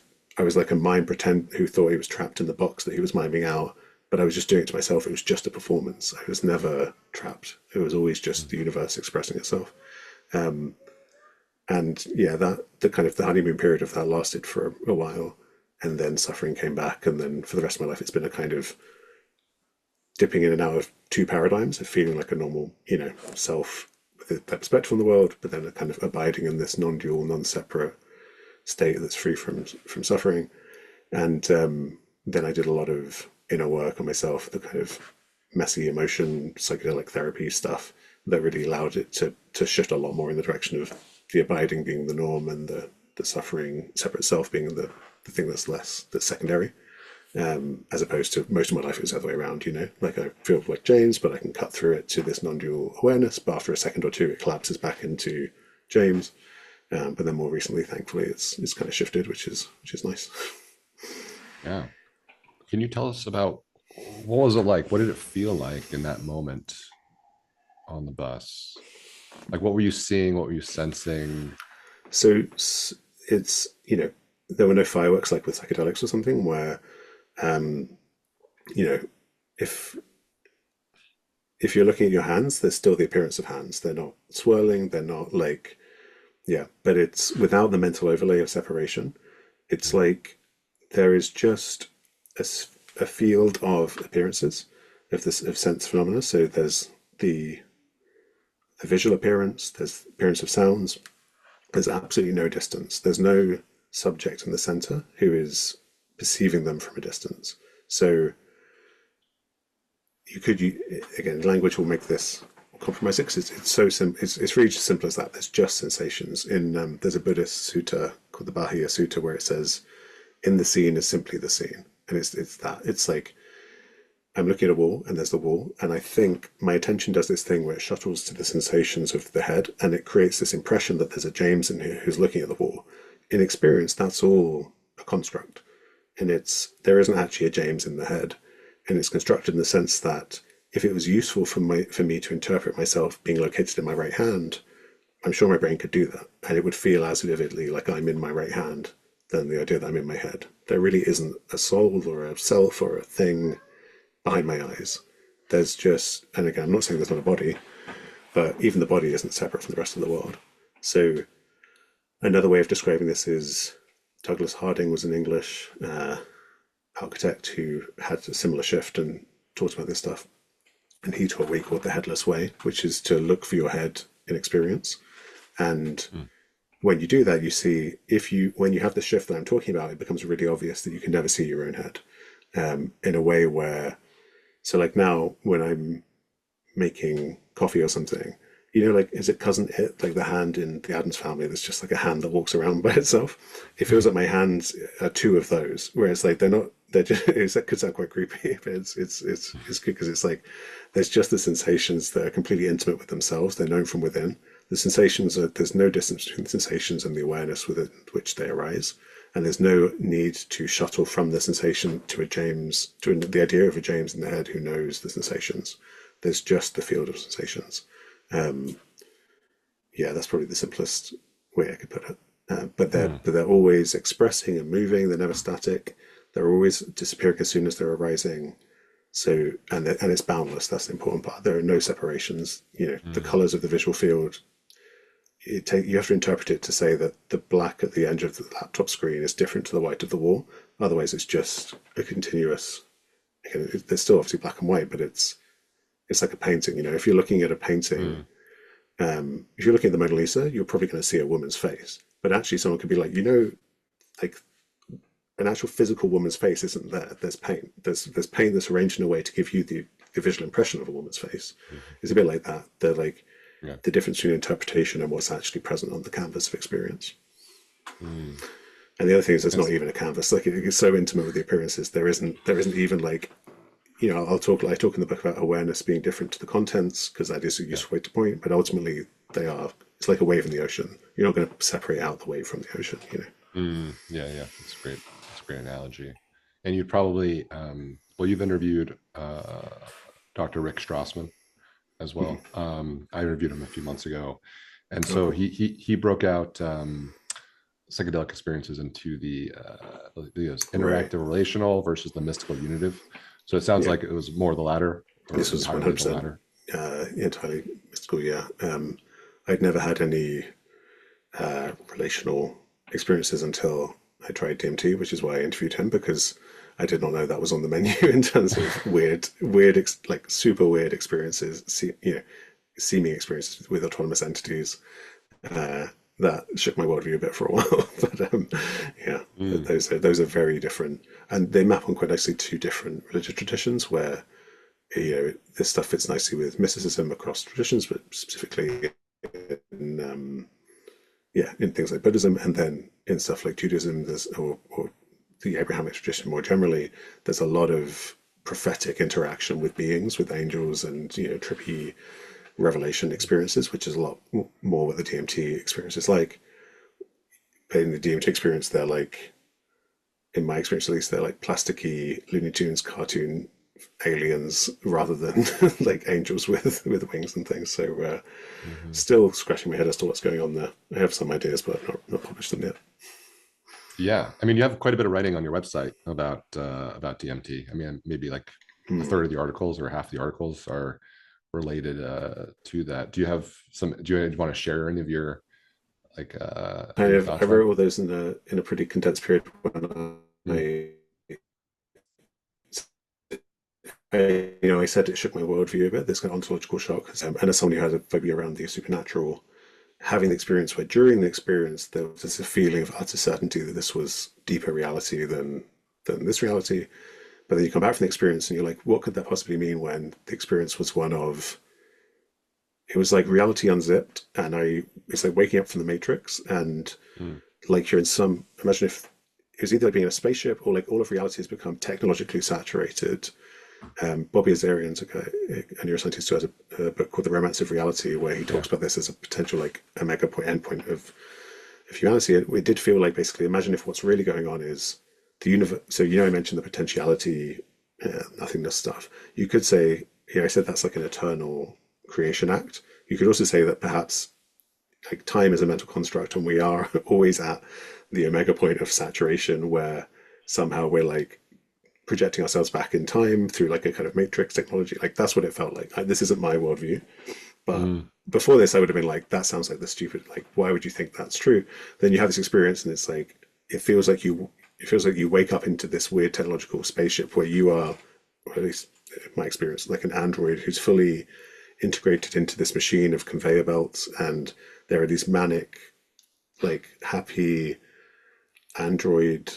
like a mime pretend who thought he was trapped in the box that he was miming out, but I was just doing it to myself. It was just a performance. I was never trapped. It was always just the universe expressing itself. And yeah, the kind of the honeymoon period of that lasted for a while, and then suffering came back. And then for the rest of my life, it's been a kind of dipping in and out of two paradigms of feeling like a normal, self with that perspective on the world, but then a kind of abiding in this non-dual, non-separate state that's free from suffering. And then I did a lot of inner work on myself, the kind of messy emotion, psychedelic therapy stuff that really allowed it to shift a lot more in the direction of the abiding being the norm and the suffering separate self being the thing that's secondary. As opposed to most of my life it was the other way around, like I feel like James, but I can cut through it to this non-dual awareness, but after a second or two it collapses back into James. But then more recently, thankfully, it's kind of shifted, which is nice. Yeah. Can you tell us about what was it like? What did it feel like in that moment on the bus? Like, what were you seeing? What were you sensing? So it's, there were no fireworks like with psychedelics or something where, if you're looking at your hands, there's still the appearance of hands. They're not swirling. They're not like, yeah, but it's without the mental overlay of separation. It's like there is just a field of appearances of sense phenomena. So there's the visual appearance, there's the appearance of sounds. There's absolutely no distance. There's no subject in the center who is perceiving them from a distance. So again, language will make this compromise it because it's so simple. It's really just simple as that. There's just sensations. There's a Buddhist sutta called the Bahia Sutta where it says, "In the scene is simply the scene," and it's that. It's like I'm looking at a wall and there's the wall, and I think my attention does this thing where it shuttles to the sensations of the head, and it creates this impression that there's a James in here who's looking at the wall. In experience, that's all a construct, and there isn't actually a James in the head, and it's constructed in the sense that if it was useful for me to interpret myself being located in my right hand, I'm sure my brain could do that, and it would feel as vividly like I'm in my right hand than the idea that I'm in my head. There really isn't a soul or a self or a thing behind my eyes. There's just, and again, I'm not saying there's not a body, but even the body isn't separate from the rest of the world. So another way of describing this is Douglas Harding was an English architect who had a similar shift and talked about this stuff. And he taught what he called the headless way, which is to look for your head in experience. And when you do that, you see, when you have the shift that I'm talking about, it becomes really obvious that you can never see your own head in a way where, so like now when I'm making coffee or something, you know, like, is it Cousin It, like the hand in the Addams Family that's just like a hand that walks around by itself? It feels like my hands are two of those, whereas like they're just, that could sound quite creepy, but it's good because it's like, there's just the sensations that are completely intimate with themselves. They're known from within. The sensations are, there's no distance between the sensations and the awareness with which they arise. And there's no need to shuttle from the sensation to the idea of a James in the head who knows the sensations. There's just the field of sensations. Yeah, that's probably the simplest way I could put it. But they're always expressing and moving. They're never static. They're always disappearing as soon as they're arising. So and it's boundless. That's the important part. There are no separations. You know, the colors of the visual field. You have to interpret it to say that the black at the edge of the laptop screen is different to the white of the wall. Otherwise, it's just a continuous. There's still obviously black and white, but it's like a painting. You know, if you're looking at a painting, if you're looking at the Mona Lisa, you're probably going to see a woman's face. But actually, someone could be like, you know, like an actual physical woman's face isn't there. There's paint. There's paint that's arranged in a way to give you the visual impression of a woman's face. It's a bit like that. They're like the difference between interpretation and what's actually present on the canvas of experience. And the other thing is, it's not even a canvas. Like it's so intimate with the appearances. There isn't even like, you know, I talk in the book about awareness being different to the contents because that is a useful way to point. But ultimately, it's like a wave in the ocean. You're not going to separate out the wave from the ocean. You know. Yeah, it's great. It's a great analogy. And you'd probably, you've interviewed Dr. Rick Strassman as well. I interviewed him a few months ago, and so he broke out psychedelic experiences into the interactive relational versus the mystical unitive. So it sounds like it was more the latter. This was 100% entirely mystical. Yeah, I'd never had any relational experiences until I tried DMT, which is why I interviewed him, because I did not know that was on the menu in terms of weird, like super weird experiences, seeming experiences with autonomous entities. That shook my worldview a bit for a while, but those are very different, and they map on quite nicely to different religious traditions where, you know, this stuff fits nicely with mysticism across traditions, but specifically in things like Buddhism, and then in stuff like Judaism, or the Abrahamic tradition more generally, there's a lot of prophetic interaction with beings, with angels, and, you know, trippy revelation experiences, which is a lot more what the DMT experience is like. But in the DMT experience, they're like, in my experience at least, they're like plasticky Looney Tunes cartoon aliens rather than like angels with wings and things. So still scratching my head as to what's going on there. I have some ideas, but I've not published them yet. Yeah, I mean, you have quite a bit of writing on your website about DMT. I mean, maybe like a third of the articles or half the articles are related to that. Do you want to share any of your like I wrote all those in a pretty condensed period when I said it shook my worldview a bit, this kind of ontological shock. And as someone who has a phobia around the supernatural, having the experience where during the experience there was just a feeling of utter certainty that this was deeper reality than this reality. But then you come back from the experience and you're like, what could that possibly mean when the experience was one of, it was like reality unzipped, and it's like waking up from the Matrix, and like you're in some, imagine if it was either like being in a spaceship or like all of reality has become technologically saturated. Bobby Azarian's a neuroscientist who has a book called The Romance of Reality, where he talks about this as a potential like a mega endpoint of humanity. It did feel like, basically, imagine if what's really going on is the universe. So, you know, I mentioned the potentiality, nothingness stuff. You could say, I said that's like an eternal creation act. You could also say that perhaps like time is a mental construct, and we are always at the omega point of saturation where somehow we're like projecting ourselves back in time through like a kind of matrix technology. Like that's what it felt like. This isn't my worldview, but Mm. before this, I would have been like, that sounds like the stupid. Like, why would you think that's true? Then you have this experience, and it's like it feels like you wake up into this weird technological spaceship where you are, or at least in my experience, like an android who's fully integrated into this machine of conveyor belts, and there are these manic, like happy android,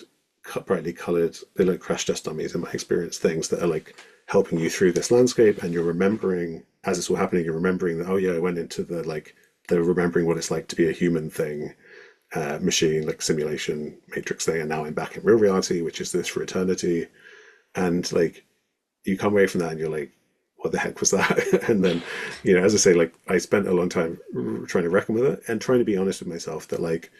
brightly colored, they look crash test dummies in my experience, things that are like helping you through this landscape, and you're remembering as it's all happening, you're remembering that, oh yeah, I went into the remembering what it's like to be a human thing, machine, like simulation matrix thing, and now I'm back in real reality, which is this for eternity. And like you come away from that and you're like, what the heck was that? And then, as I say, like I spent a long time trying to reckon with it and trying to be honest with myself that like,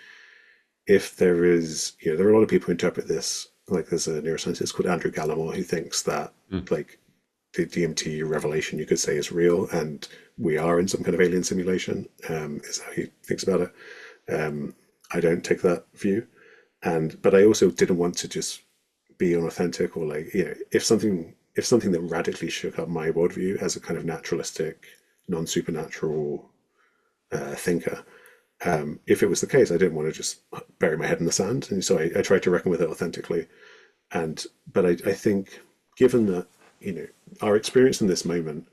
if there is, there are a lot of people who interpret this, like there's a neuroscientist called Andrew Gallimore who thinks that Mm. like the DMT revelation, you could say, is real, and we are in some kind of alien simulation, is how he thinks about it. I don't take that view. But I also didn't want to just be unauthentic, or like, if something that radically shook up my worldview as a kind of naturalistic, non-supernatural thinker. If it was the case, I didn't want to just bury my head in the sand, and so I tried to reckon with it authentically. But I think, given that our experience in this moment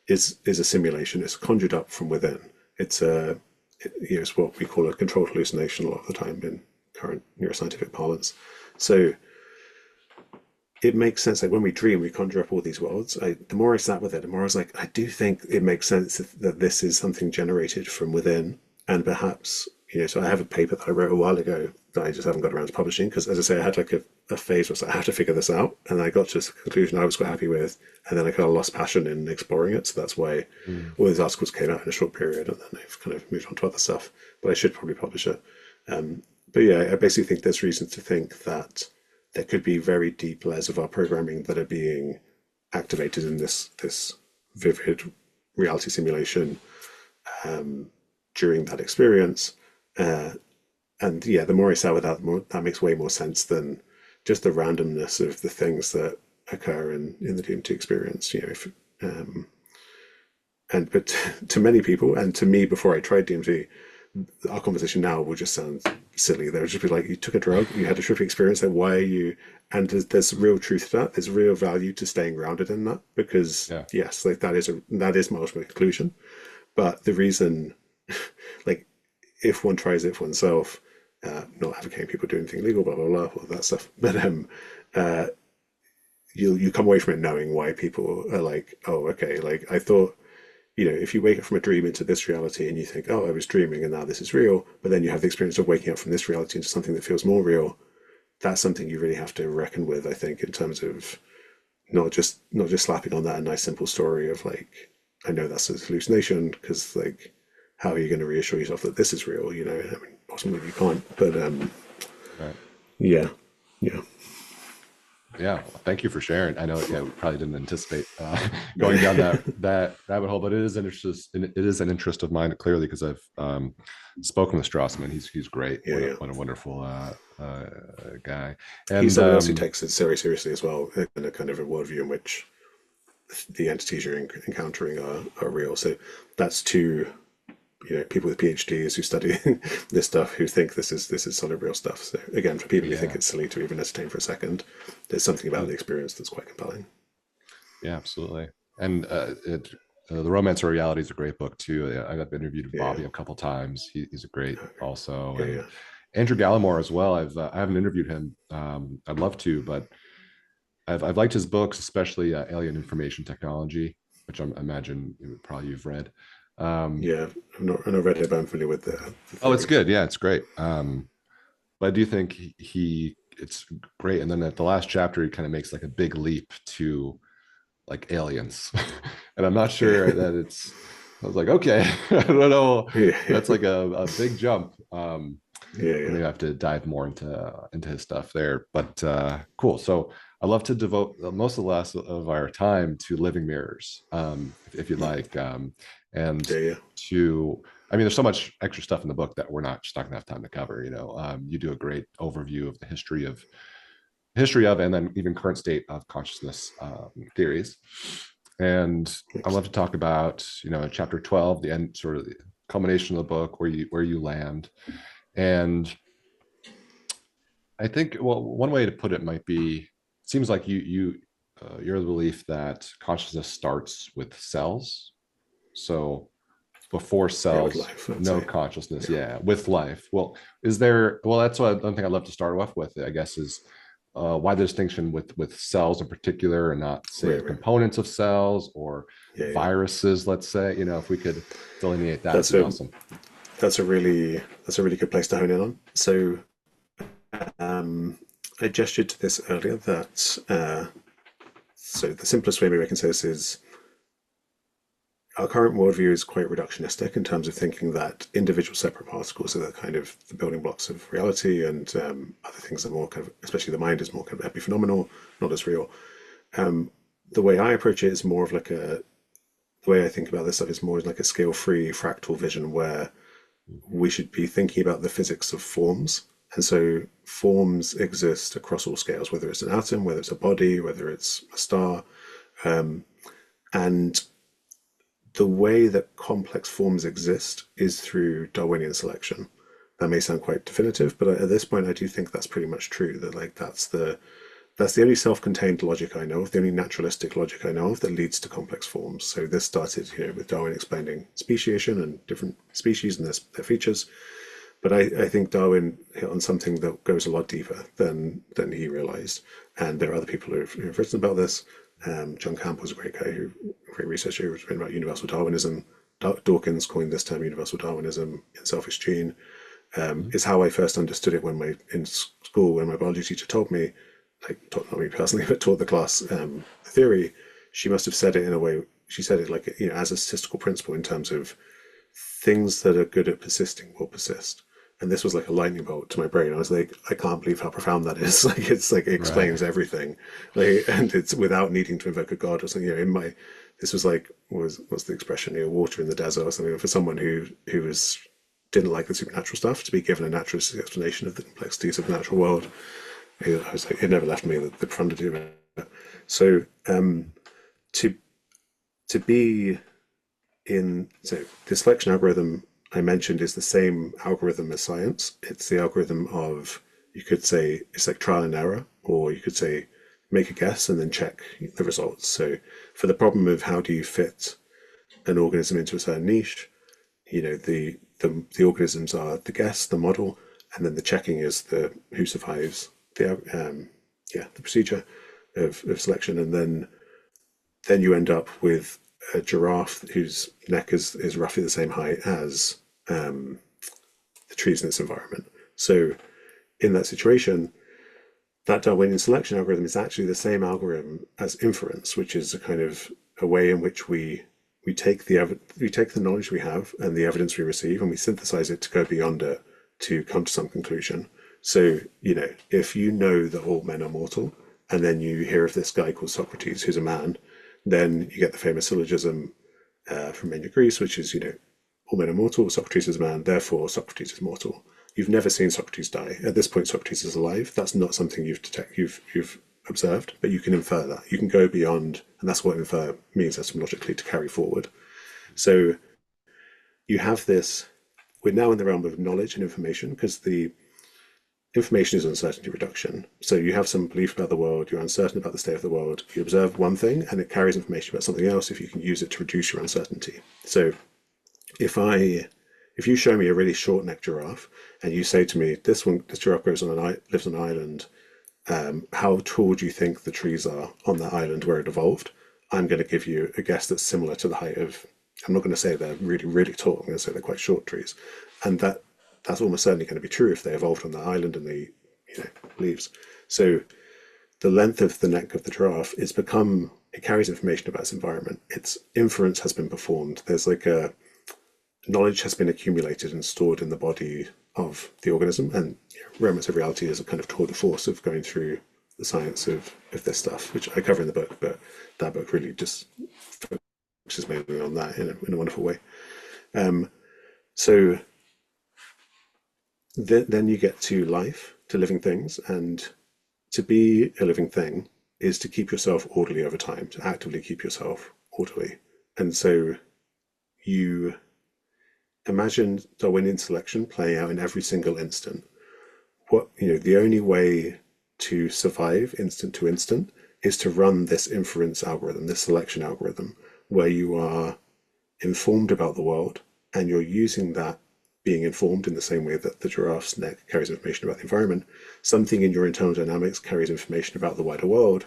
is a simulation, it's conjured up from within. It's what we call a controlled hallucination a lot of the time in current neuroscientific parlance. So it makes sense. Like when we dream, we conjure up all these worlds. The more I sat with it, the more I was like, I do think it makes sense that this is something generated from within, and perhaps so I have a paper that I wrote a while ago that I just haven't got around to publishing because, as I say, I had like a phase where I was like, I have to figure this out, and I got to a conclusion I was quite happy with, and then I kind of lost passion in exploring it. So that's why Mm. all these articles came out in a short period, and then I've kind of moved on to other stuff. But I should probably publish it. But yeah, I basically think there's reason to think that there could be very deep layers of our programming that are being activated in this vivid reality simulation during that experience. And yeah, the more I sat with that, the more that makes way more sense than just the randomness of the things that occur in the DMT experience. But to many people, and to me before I tried DMT, our conversation now will just sound silly. They would just be like, you took a drug, you had a trippy experience, like why are you? And there's real truth to that. There's real value to staying grounded in that, because Yeah. yes, like that is my ultimate conclusion. But the reason, like, if one tries it for oneself, not advocating people do anything illegal, blah blah blah, all that stuff. But uh, you come away from it knowing why people are like, oh, okay, like I thought. If you wake up from a dream into this reality and you think, oh, I was dreaming and now this is real, but then you have the experience of waking up from this reality into something that feels more real, that's something you really have to reckon with, I think, in terms of not just slapping on that a nice simple story of like, I know that's a hallucination, because like, how are you going to reassure yourself that this is real? I mean, possibly you can't, but Right. yeah, yeah, Yeah, well, thank you for sharing. I know, yeah, we probably didn't anticipate going down that rabbit hole, but it is an interest of mine, clearly, because I've spoken with Strassman. He's great. yeah, yeah. What a wonderful guy. He's And someone else who takes it very seriously as well, in a kind of a worldview in which the entities you're encountering are real. So that's two, people with PhDs who study this stuff, who think this is solid real stuff. So again, for people who think yeah, it's silly to even entertain for a second, there's something about the experience that's quite compelling. yeah, absolutely. And the Romance or Reality is a great book too. I've interviewed Yeah, Bobby a couple times. He's a great also, yeah, and yeah, Andrew Gallimore as well. I haven't interviewed him. I'd love to, but I've liked his books, especially Alien Information Technology, which I imagine probably you've read. Um, yeah. I've not read it, but I'm familiar with the oh, it's theory. good. Yeah, it's great. But I do think it's great. And then at the last chapter, he kind of makes like a big leap to like aliens, and I'm not Yeah, sure that it's. I was like, okay, I don't know. yeah, That's yeah, like a big jump. yeah, So yeah. maybe I have to dive more into his stuff there. But cool. So I love to devote most of the last of our time to living mirrors, if you'd like, and Yeah, yeah. to I mean, there's so much extra stuff in the book that we're just not gonna have time to cover. You do a great overview of the history of, and then even current state of consciousness theories. And I'd love to talk about, chapter 12, the end, sort of the culmination of the book, where you land. And I think, well, one way to put it might be, it seems like you're the belief that consciousness starts with cells. So before cells, life, no say. consciousness. Yeah, with life. Well, that's one thing I'd love to start off with, I guess, is why the distinction with cells in particular, and not say Right. components of cells or viruses, let's say. If we could delineate that, That's would be a awesome. that's a really good place to hone in on. So I gestured to this earlier that so the simplest way maybe I can say this is our current worldview is quite reductionistic in terms of thinking that individual separate particles are the kind of the building blocks of reality, and other things are more kind of, especially the mind, is more kind of epiphenomenal, not as real. The way I approach it is more of like the way I think about this stuff is more like a scale-free fractal vision, where we should be thinking about the physics of forms. And so forms exist across all scales, whether it's an atom, whether it's a body, whether it's a star. And the way that complex forms exist is through Darwinian selection. That may sound quite definitive, but at this point, I do think that's pretty much true. That that's the only self-contained logic I know of, the only naturalistic logic I know of that leads to complex forms. So this started here with Darwin explaining speciation and different species and their features. But I think Darwin hit on something that goes a lot deeper than he realized. And there are other people who've written about this. John Campbell's a great guy, great researcher who's written about universal Darwinism. Dawkins coined this term universal Darwinism in Selfish Gene. Is how I first understood it in school, when my biology teacher told me, not me personally, but taught the class the theory. She must have said it in a way. She said it like as a statistical principle, in terms of things that are good at persisting will persist. And this was like a lightning bolt to my brain. I was like, I can't believe how profound that is. It explains everything. And it's without needing to invoke a god or something. This was like, what's the expression? Water in the desert or something. For someone who didn't like the supernatural stuff, to be given a naturalist explanation of the complexities of the natural world, I was like, it never left me the profundity of it. So to be in, so the selection algorithm I mentioned is the same algorithm as science. It's the algorithm of, you could say, it's like trial and error, or you could say make a guess and then check the results. So for the problem of how do you fit an organism into a certain niche, the organisms are the guess, the model, and then the checking is the who survives the procedure of selection. And then you end up with a giraffe whose neck is roughly the same height as the trees in its environment. So in that situation, that Darwinian selection algorithm is actually the same algorithm as inference, which is a kind of a way in which we take the knowledge we have and the evidence we receive, and we synthesize it to go beyond it to come to some conclusion. So, if you know that all men are mortal, and then you hear of this guy called Socrates who's a man, then you get the famous syllogism from ancient Greece, which is, all men are mortal, Socrates is a man, therefore Socrates is mortal. You've never seen Socrates die. At this point, Socrates is alive. That's not something you've observed, but you can infer that. You can go beyond, and that's what infer means etymologically, to carry forward. So you have this, we're now in the realm of knowledge and information, because the information is uncertainty reduction. So you have some belief about the world, you're uncertain about the state of the world, you observe one thing and it carries information about something else if you can use it to reduce your uncertainty. So if you show me a really short-necked giraffe and you say to me, this giraffe lives on an island, how tall do you think the trees are on that island where it evolved? I'm going to give you a guess that's similar to the height of, I'm not going to say they're really, really tall, I'm going to say they're quite short trees. And that's almost certainly going to be true if they evolved on that island and the leaves. So the length of the neck of the giraffe, it carries information about its environment. Its inference has been performed. There's knowledge has been accumulated and stored in the body of the organism, and Romance of Reality is a kind of tour de force of going through the science of this stuff, which I cover in the book, but that book really just focuses mainly on that in a wonderful way. So then you get to life, to living things, and to be a living thing is to keep yourself orderly over time, to actively keep yourself orderly. And so you imagine Darwinian selection playing out in every single instant. The only way to survive instant to instant is to run this inference algorithm, this selection algorithm, where you are informed about the world and you're using that being informed in the same way that the giraffe's neck carries information about the environment. Something in your internal dynamics carries information about the wider world,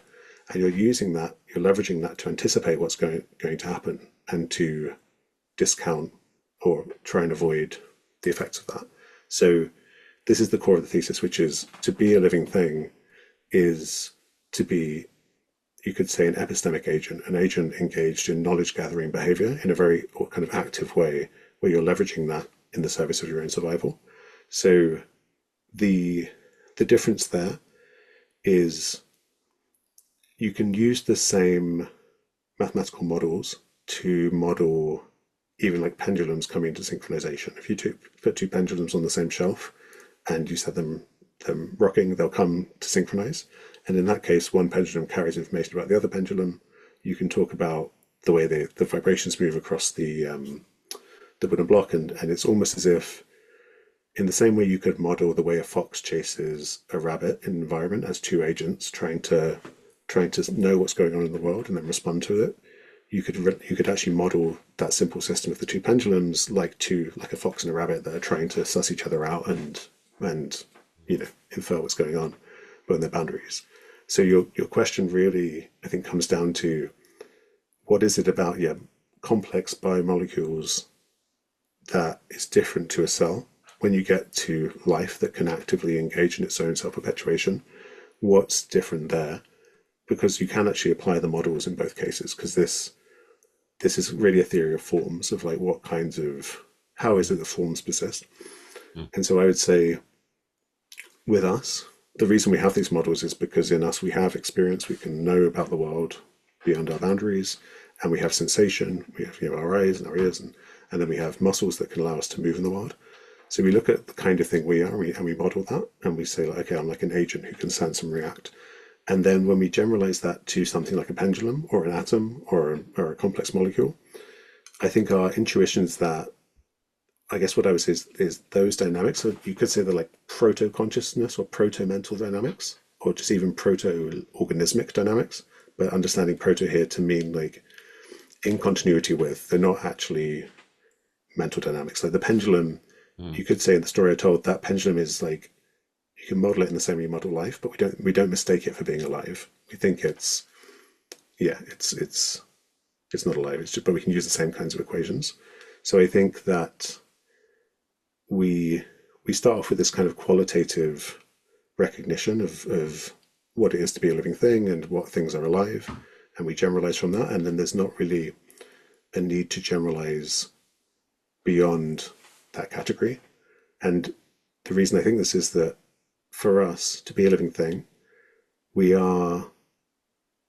and you're using that, you're leveraging that to anticipate what's going to happen and to discount or try and avoid the effects of that. So this is the core of the thesis, which is to be a living thing is to be, you could say, an epistemic agent, an agent engaged in knowledge gathering behavior in a very kind of active way, where you're leveraging that in the service of your own survival. So the difference there is you can use the same mathematical models to model even like pendulums coming into synchronization. If you put two pendulums on the same shelf and you set them rocking, they'll come to synchronize. And in that case, one pendulum carries information about the other pendulum. You can talk about the way the vibrations move across the wooden block, and it's almost as if, in the same way you could model the way a fox chases a rabbit in an environment as two agents trying to know what's going on in the world and then respond to it. You could actually model that simple system of the two pendulums like a fox and a rabbit that are trying to suss each other out and infer what's going on within their boundaries. So your question really, I think, comes down to what is it about complex biomolecules that is different to a cell when you get to life that can actively engage in its own self-perpetuation. What's different there? Because you can actually apply the models in both cases, because this is really a theory of forms, of like how is it that forms persist. And so I would say with us, the reason we have these models is because in us we have experience, we can know about the world beyond our boundaries, and we have sensation, we have our eyes and our ears, and then we have muscles that can allow us to move in the world. So we look at the kind of thing we are, and we model that, and we say, like, okay, I'm like an agent who can sense and react. And then when we generalize that to something like a pendulum or an atom or a complex molecule, I think our intuition is that, I guess what I would say is those dynamics, so you could say they're like proto-consciousness or proto-mental dynamics, or just even proto-organismic dynamics, but understanding proto here to mean like in continuity with, they're not actually mental dynamics. Like the pendulum, you could say in the story I told, that pendulum is like, you can model it in the same way you model life, but we don't mistake it for being alive. We think it's not alive. But we can use the same kinds of equations. So I think that we start off with this kind of qualitative recognition of what it is to be a living thing and what things are alive, and we generalize from that. And then there's not really a need to generalize beyond that category. And the reason I think this is that for us to be a living thing, I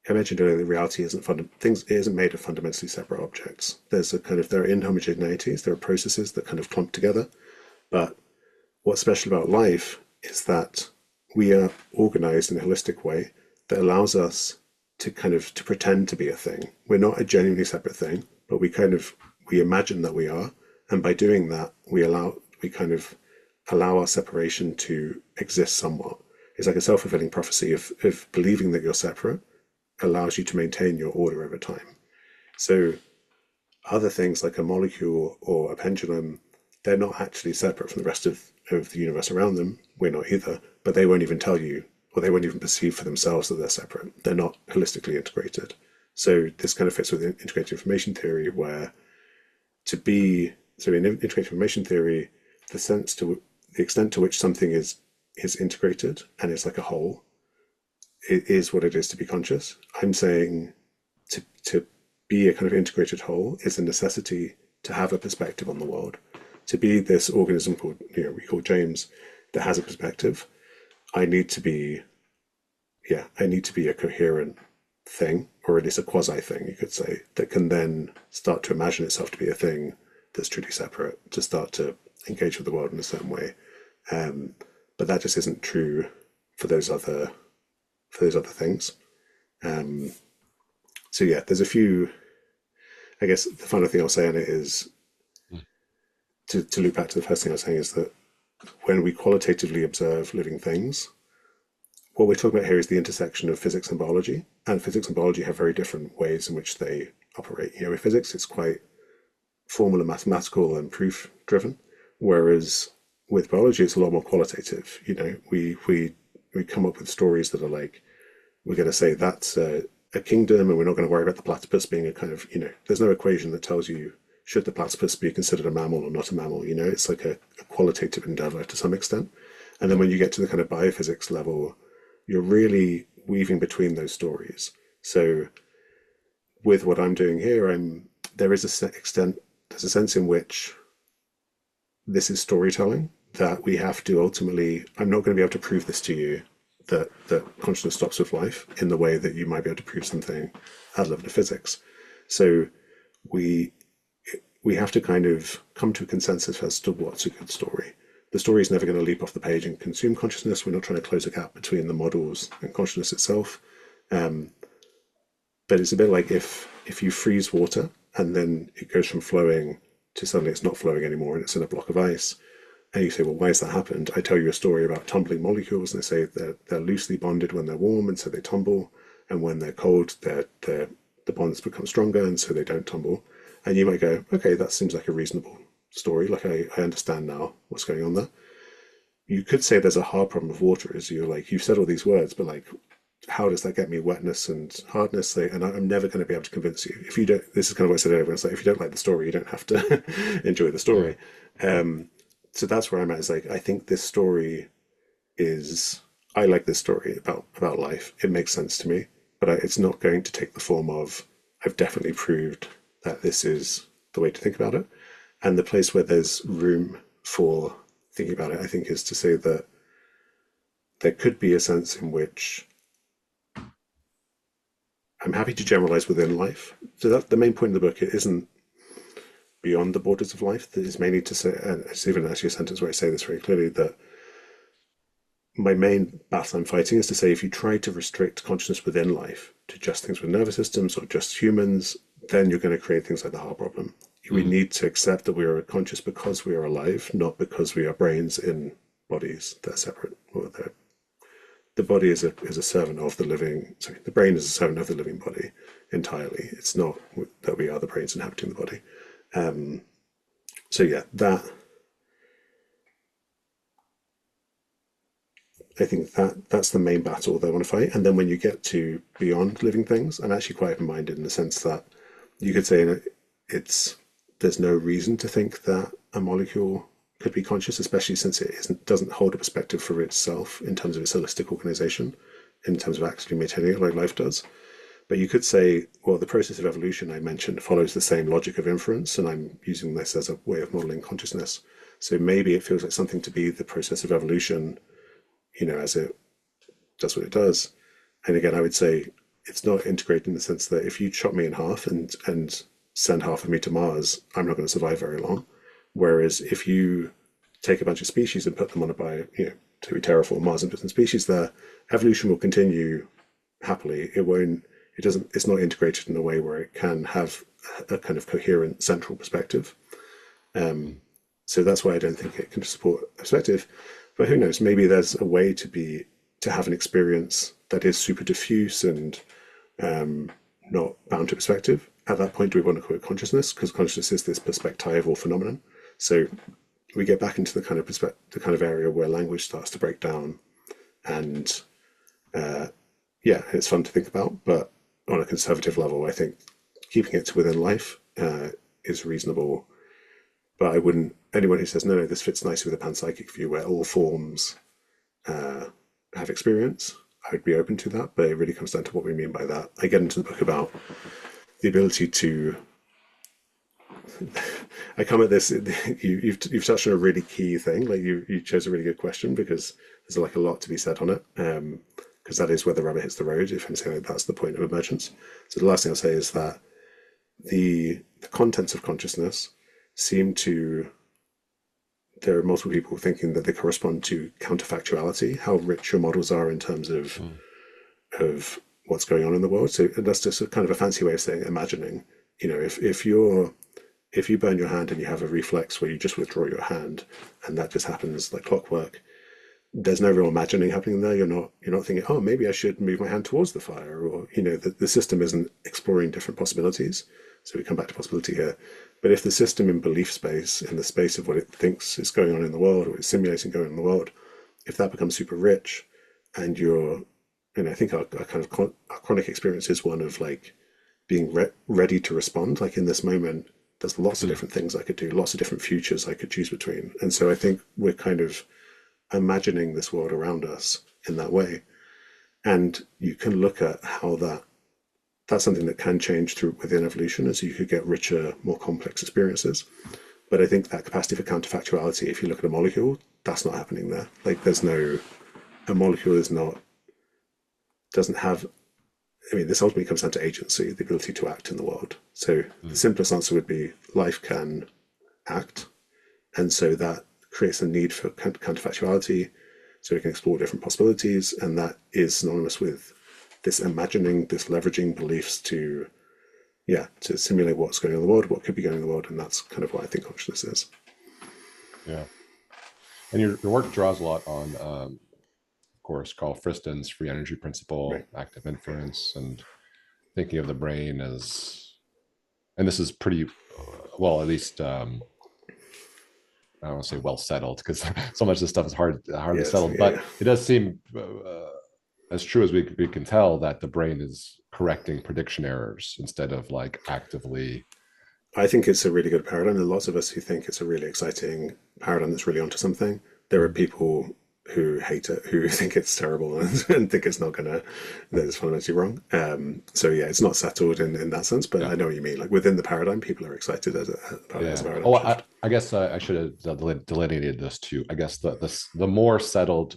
mentioned earlier that reality isn't made of fundamentally separate objects. There are inhomogeneities, there are processes that kind of clump together. But what's special about life is that we are organized in a holistic way that allows us to pretend to be a thing. We're not a genuinely separate thing, but we imagine that we are. And by doing that, we allow our separation to exist somewhat. It's like a self-fulfilling prophecy of believing that you're separate allows you to maintain your order over time. So other things like a molecule or a pendulum, they're not actually separate from the rest of the universe around them. We're not either, but they won't even tell you, or they won't even perceive for themselves that they're separate. They're not holistically integrated. So this kind of fits with integrated information theory, where in integrated information theory, the extent to which something is integrated and is like a whole, it is what it is to be conscious. I'm saying to be a kind of integrated whole is a necessity to have a perspective on the world. To be this organism called, we call James, that has a perspective, I need to be a coherent thing, or at least a quasi thing, you could say, that can then start to imagine itself to be a thing that's truly separate to start to engage with the world in a certain way. But that just isn't true for those other things. So yeah, there's a few. I guess the final thing I'll say on it is to loop back to the first thing I was saying is that when we qualitatively observe living things, what we're talking about here is the intersection of physics and biology. And physics and biology have very different ways in which they operate. With physics, it's quite formal and mathematical and proof driven, whereas with biology, it's a lot more qualitative. We come up with stories that are like, we're going to say that's a kingdom, and we're not going to worry about the platypus being a kind of, there's no equation that tells you should the platypus be considered a mammal or not a mammal. It's like a qualitative endeavor to some extent. And then when you get to the kind of biophysics level, you're really weaving between those stories. So with what I'm doing here, there's a sense in which this is storytelling that we have to ultimately, I'm not going to be able to prove this to you, that consciousness stops with life in the way that you might be able to prove something at level of physics. So we have to kind of come to a consensus as to what's a good story. The story is never going to leap off the page and consume consciousness. We're not trying to close a gap between the models and consciousness itself. But it's a bit like if you freeze water and then it goes from flowing to suddenly it's not flowing anymore and it's in a block of ice. And you say, well, why has that happened? I tell you a story about tumbling molecules, and they say they're loosely bonded when they're warm, and so they tumble. And when they're cold, the bonds become stronger, and so they don't tumble. And you might go, okay, that seems like a reasonable story. Like I understand now what's going on there. You could say there's a hard problem of water, is you've said all these words, but like, how does that get me wetness and hardness? And I'm never going to be able to convince you. If you don't, this is kind of what I said earlier. It's like, if you don't like the story, you don't have to enjoy the story. So that's where I'm at. Is like, I think this story I like this story about life. It makes sense to me, but it's not going to take the form of, I've definitely proved that this is the way to think about it. And the place where there's room for thinking about it, I think, is to say that there could be a sense in which I'm happy to generalize within life. So that's the main point of the book. It isn't beyond the borders of life. That is mainly to say, and it's even actually a sentence where I say this very clearly, that my main battle I'm fighting is to say, if you try to restrict consciousness within life to just things with nervous systems or just humans, then you're going to create things like the heart problem. We need to accept that we are conscious because we are alive, not because we are brains in bodies that are separate. Or the body is a servant of the living. Sorry, the brain is a servant of the living body entirely. It's not that we are the brains inhabiting the body. So yeah, I think that's the main battle they want to fight. And then when you get to beyond living things, I'm actually quite open-minded in the sense that you could say there's no reason to think that a molecule could be conscious, especially since it doesn't hold a perspective for itself in terms of its holistic organization, in terms of actually maintaining it like life does. But you could say, well, the process of evolution I mentioned follows the same logic of inference, and I'm using this as a way of modeling consciousness. So maybe it feels like something to be the process of evolution, as it does what it does. And again, I would say it's not integrated in the sense that if you chop me in half and send half of me to Mars, I'm not going to survive very long. Whereas if you take a bunch of species and put them on to terraform Mars and put some species there, evolution will continue happily. It's not integrated in a way where it can have a kind of coherent central perspective. So that's why I don't think it can support a perspective. But who knows? Maybe there's a way to have an experience that is super diffuse and not bound to perspective. At that point, do we want to call it consciousness? Because consciousness is this perspectival phenomenon. So we get back into the kind of area where language starts to break down, and it's fun to think about. But on a conservative level, I think keeping it to within life is reasonable. But I wouldn't, anyone who says, no, this fits nicely with a panpsychic view where all forms have experience, I would be open to that. But it really comes down to what we mean by that. I get into the book about the ability to, I come at this, you've touched on a really key thing. Like you chose a really good question, because there's like a lot to be said on it. Because that is where the rubber hits the road, if I'm saying, like, that's the point of emergence. So the last thing I'll say is that the contents of consciousness seem to, there are multiple people thinking that they correspond to counterfactuality, how rich your models are in terms Mm. of what's going on in the world. So that's just a kind of a fancy way of saying imagining. You know, if you burn your hand and you have a reflex where you just withdraw your hand, and that just happens like clockwork, there's no real imagining happening there. You're not thinking, oh, maybe I should move my hand towards the fire, or the system isn't exploring different possibilities. So we come back to possibility here. But if the system in belief space, in the space of what it thinks is going on in the world, or it's simulating going on in the world, if that becomes super rich, and I think our kind of our chronic experience is one of like being ready to respond. Like in this moment, there's lots of Mm. different things I could do, lots of different futures I could choose between. And so I think we're kind of imagining this world around us in that way. And you can look at how that's something that can change through within evolution as you could get richer, more complex experiences. But I think that capacity for counterfactuality, if you look at a molecule, that's not happening there. Like a molecule doesn't have, I mean, this ultimately comes down to agency, the ability to act in the world. So the Mm. simplest answer would be life can act. And so that creates a need for counterfactuality so we can explore different possibilities. And that is synonymous with this imagining, this leveraging beliefs to simulate what's going on in the world, what could be going on in the world. And that's kind of what I think consciousness is. Yeah. And your work draws a lot on, of course, Karl Friston's free energy Right. principle, active inference, and thinking of the brain as, and this is pretty well, at least I don't want to say well settled because so much of this stuff is hardly Yes. settled, Yeah. but it does seem as true as we can tell that the brain is correcting prediction errors instead of like actively. I think it's a really good paradigm. There are lots of us who think it's a really exciting paradigm that's really onto something. There are Mm. people who hate it, who think it's terrible and think it's not gonna, that it's fundamentally wrong. So yeah, it's not settled in that sense, but Yeah. I know what you mean. Like within the paradigm, people are excited about it as a Yeah. paradigm Oh, shift. I guess I should have delineated this too. I guess the more settled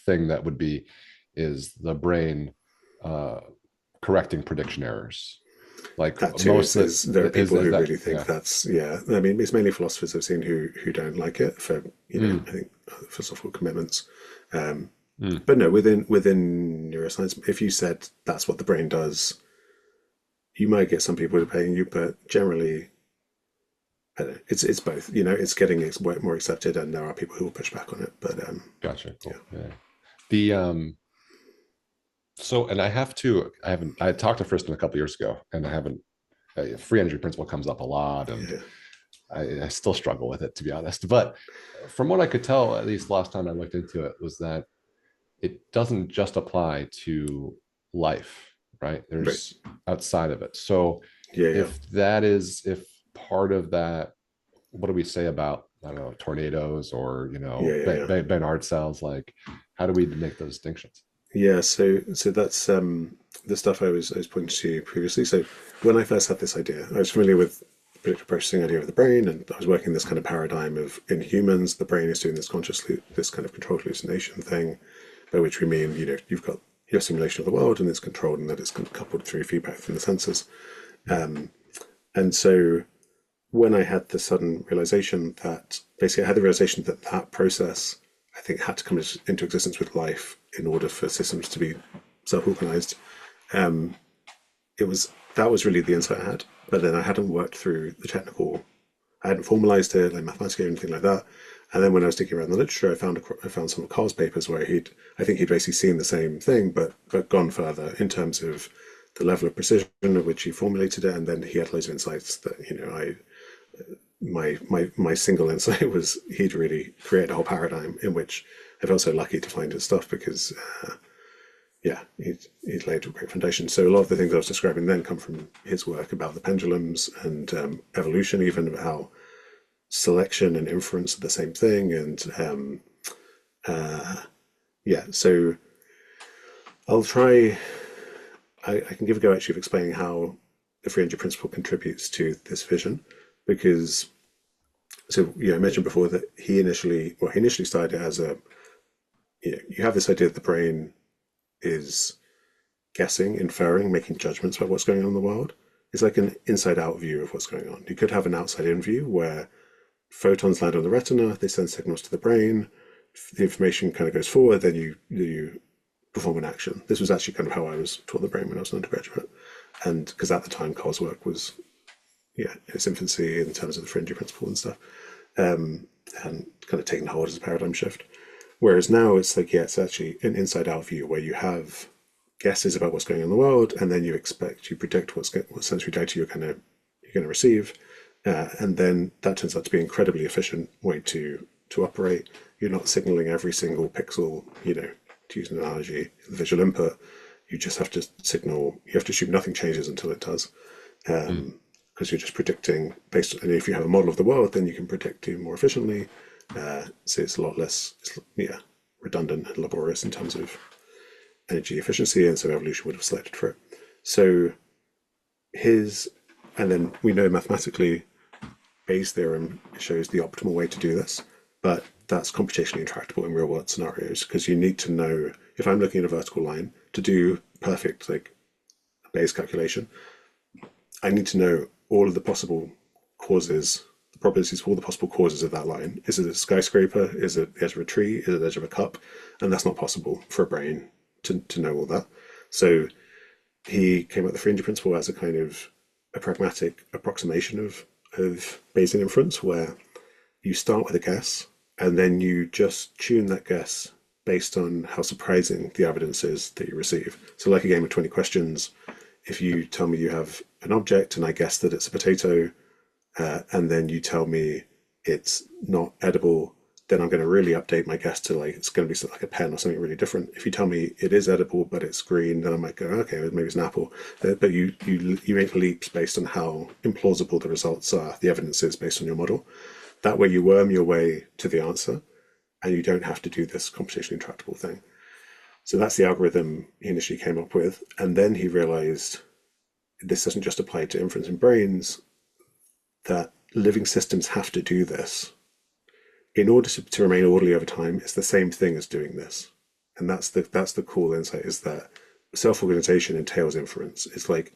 thing that would be is the brain uh, correcting prediction errors. Like That too most of is there are the people is who that really think yeah. that's, yeah. I mean, it's mainly philosophers I've seen who don't like it for Mm, I think philosophical commitments. Um, mm. but no, within neuroscience, if you said that's what the brain does, you might get some people who are paying you, but generally, I don't know, it's both. It's getting more accepted, and there are people who will push back on it. But Gotcha. yeah, Cool. Yeah. The so and I haven't I talked to Friston a couple years ago and I haven't free energy principle comes up a lot and yeah, I still struggle with it to be honest. But from what I could tell, at least last time I looked into it, was that it doesn't just apply to life, right? right, There's outside of it. So yeah, yeah, if part of that, what do we say about, I don't know, tornadoes or, yeah, yeah, yeah. Bernard cells? Like, how do we make those distinctions? Yeah, so that's the stuff I was pointing to previously. So when I first had this idea, I was familiar with the predictive processing idea of the brain, and I was working this kind of paradigm of in humans, the brain is doing this kind of controlled hallucination thing, by which we mean you've got your simulation of the world and it's controlled and that it's coupled through feedback from the senses. And so when I had the sudden realization that basically I had the realization that that process I think had to come into existence with life in order for systems to be self-organized. It was that was really the insight I had, but then I hadn't worked through the technical. I hadn't formalized it like mathematically or anything like that. And then when I was digging around the literature, I found some of Karl's papers where I think he'd basically seen the same thing, but gone further in terms of the level of precision at which he formulated it, and then he had loads of insights that I my single insight was he'd really created a whole paradigm in which I felt so lucky to find his stuff because he's laid a great foundation. So a lot of the things I was describing then come from his work about the pendulums and evolution, even about how selection and inference are the same thing. And so I'll try. I can give a go actually of explaining how the free energy principle contributes to this vision, because I mentioned before that he initially started as you have this idea that the brain is guessing, inferring, making judgments about what's going on in the world. it's like an inside-out view of what's going on. You could have an outside-in view where photons land on the retina, they send signals to the brain, the information kind of goes forward, then you perform an action. This was actually kind of how I was taught the brain when I was an undergraduate. And because at the time, Karl's work was, in its infancy in terms of the fringy principle and stuff, and kind of taking hold as a paradigm shift. Whereas now it's like, it's actually an inside-out view where you have guesses about what's going on in the world, and then you predict what sensory data you're going to receive, and then that turns out to be an incredibly efficient way to operate. You're not signaling every single pixel, to use an analogy, the visual input. You just have to signal. You have to assume nothing changes until it does, because you're just predicting based. And if you have a model of the world, then you can predict it more efficiently. So it's a lot less, redundant and laborious in terms of energy efficiency, and so evolution would have selected for it. So and then we know mathematically, Bayes' theorem shows the optimal way to do this, but that's computationally intractable in real world scenarios, because you need to know, if I'm looking at a vertical line, to do perfect Bayes calculation, I need to know all of the possible causes, the probabilities for all the possible causes of that line. Is it a skyscraper? Is it the edge of a tree? Is it the edge of a cup? And that's not possible for a brain to know all that. So he came up with the fringe principle as a kind of a pragmatic approximation of Bayesian inference, where you start with a guess and then you just tune that guess based on how surprising the evidence is that you receive. So like a game of 20 questions, if you tell me you have an object and I guess that it's a potato, and then you tell me it's not edible, then I'm going to really update my guess to it's going to be like a pen or something really different. If you tell me it is edible but it's green, then I might go, okay, maybe it's an apple. But you make leaps based on how implausible the results are, the evidence is based on your model. That way you worm your way to the answer, and you don't have to do this computationally intractable thing. So that's the algorithm he initially came up with. And then he realized this doesn't just apply to inference in brains, that living systems have to do this. In order to remain orderly over time, it's the same thing as doing this. And that's the cool insight, is that self-organization entails inference. It's like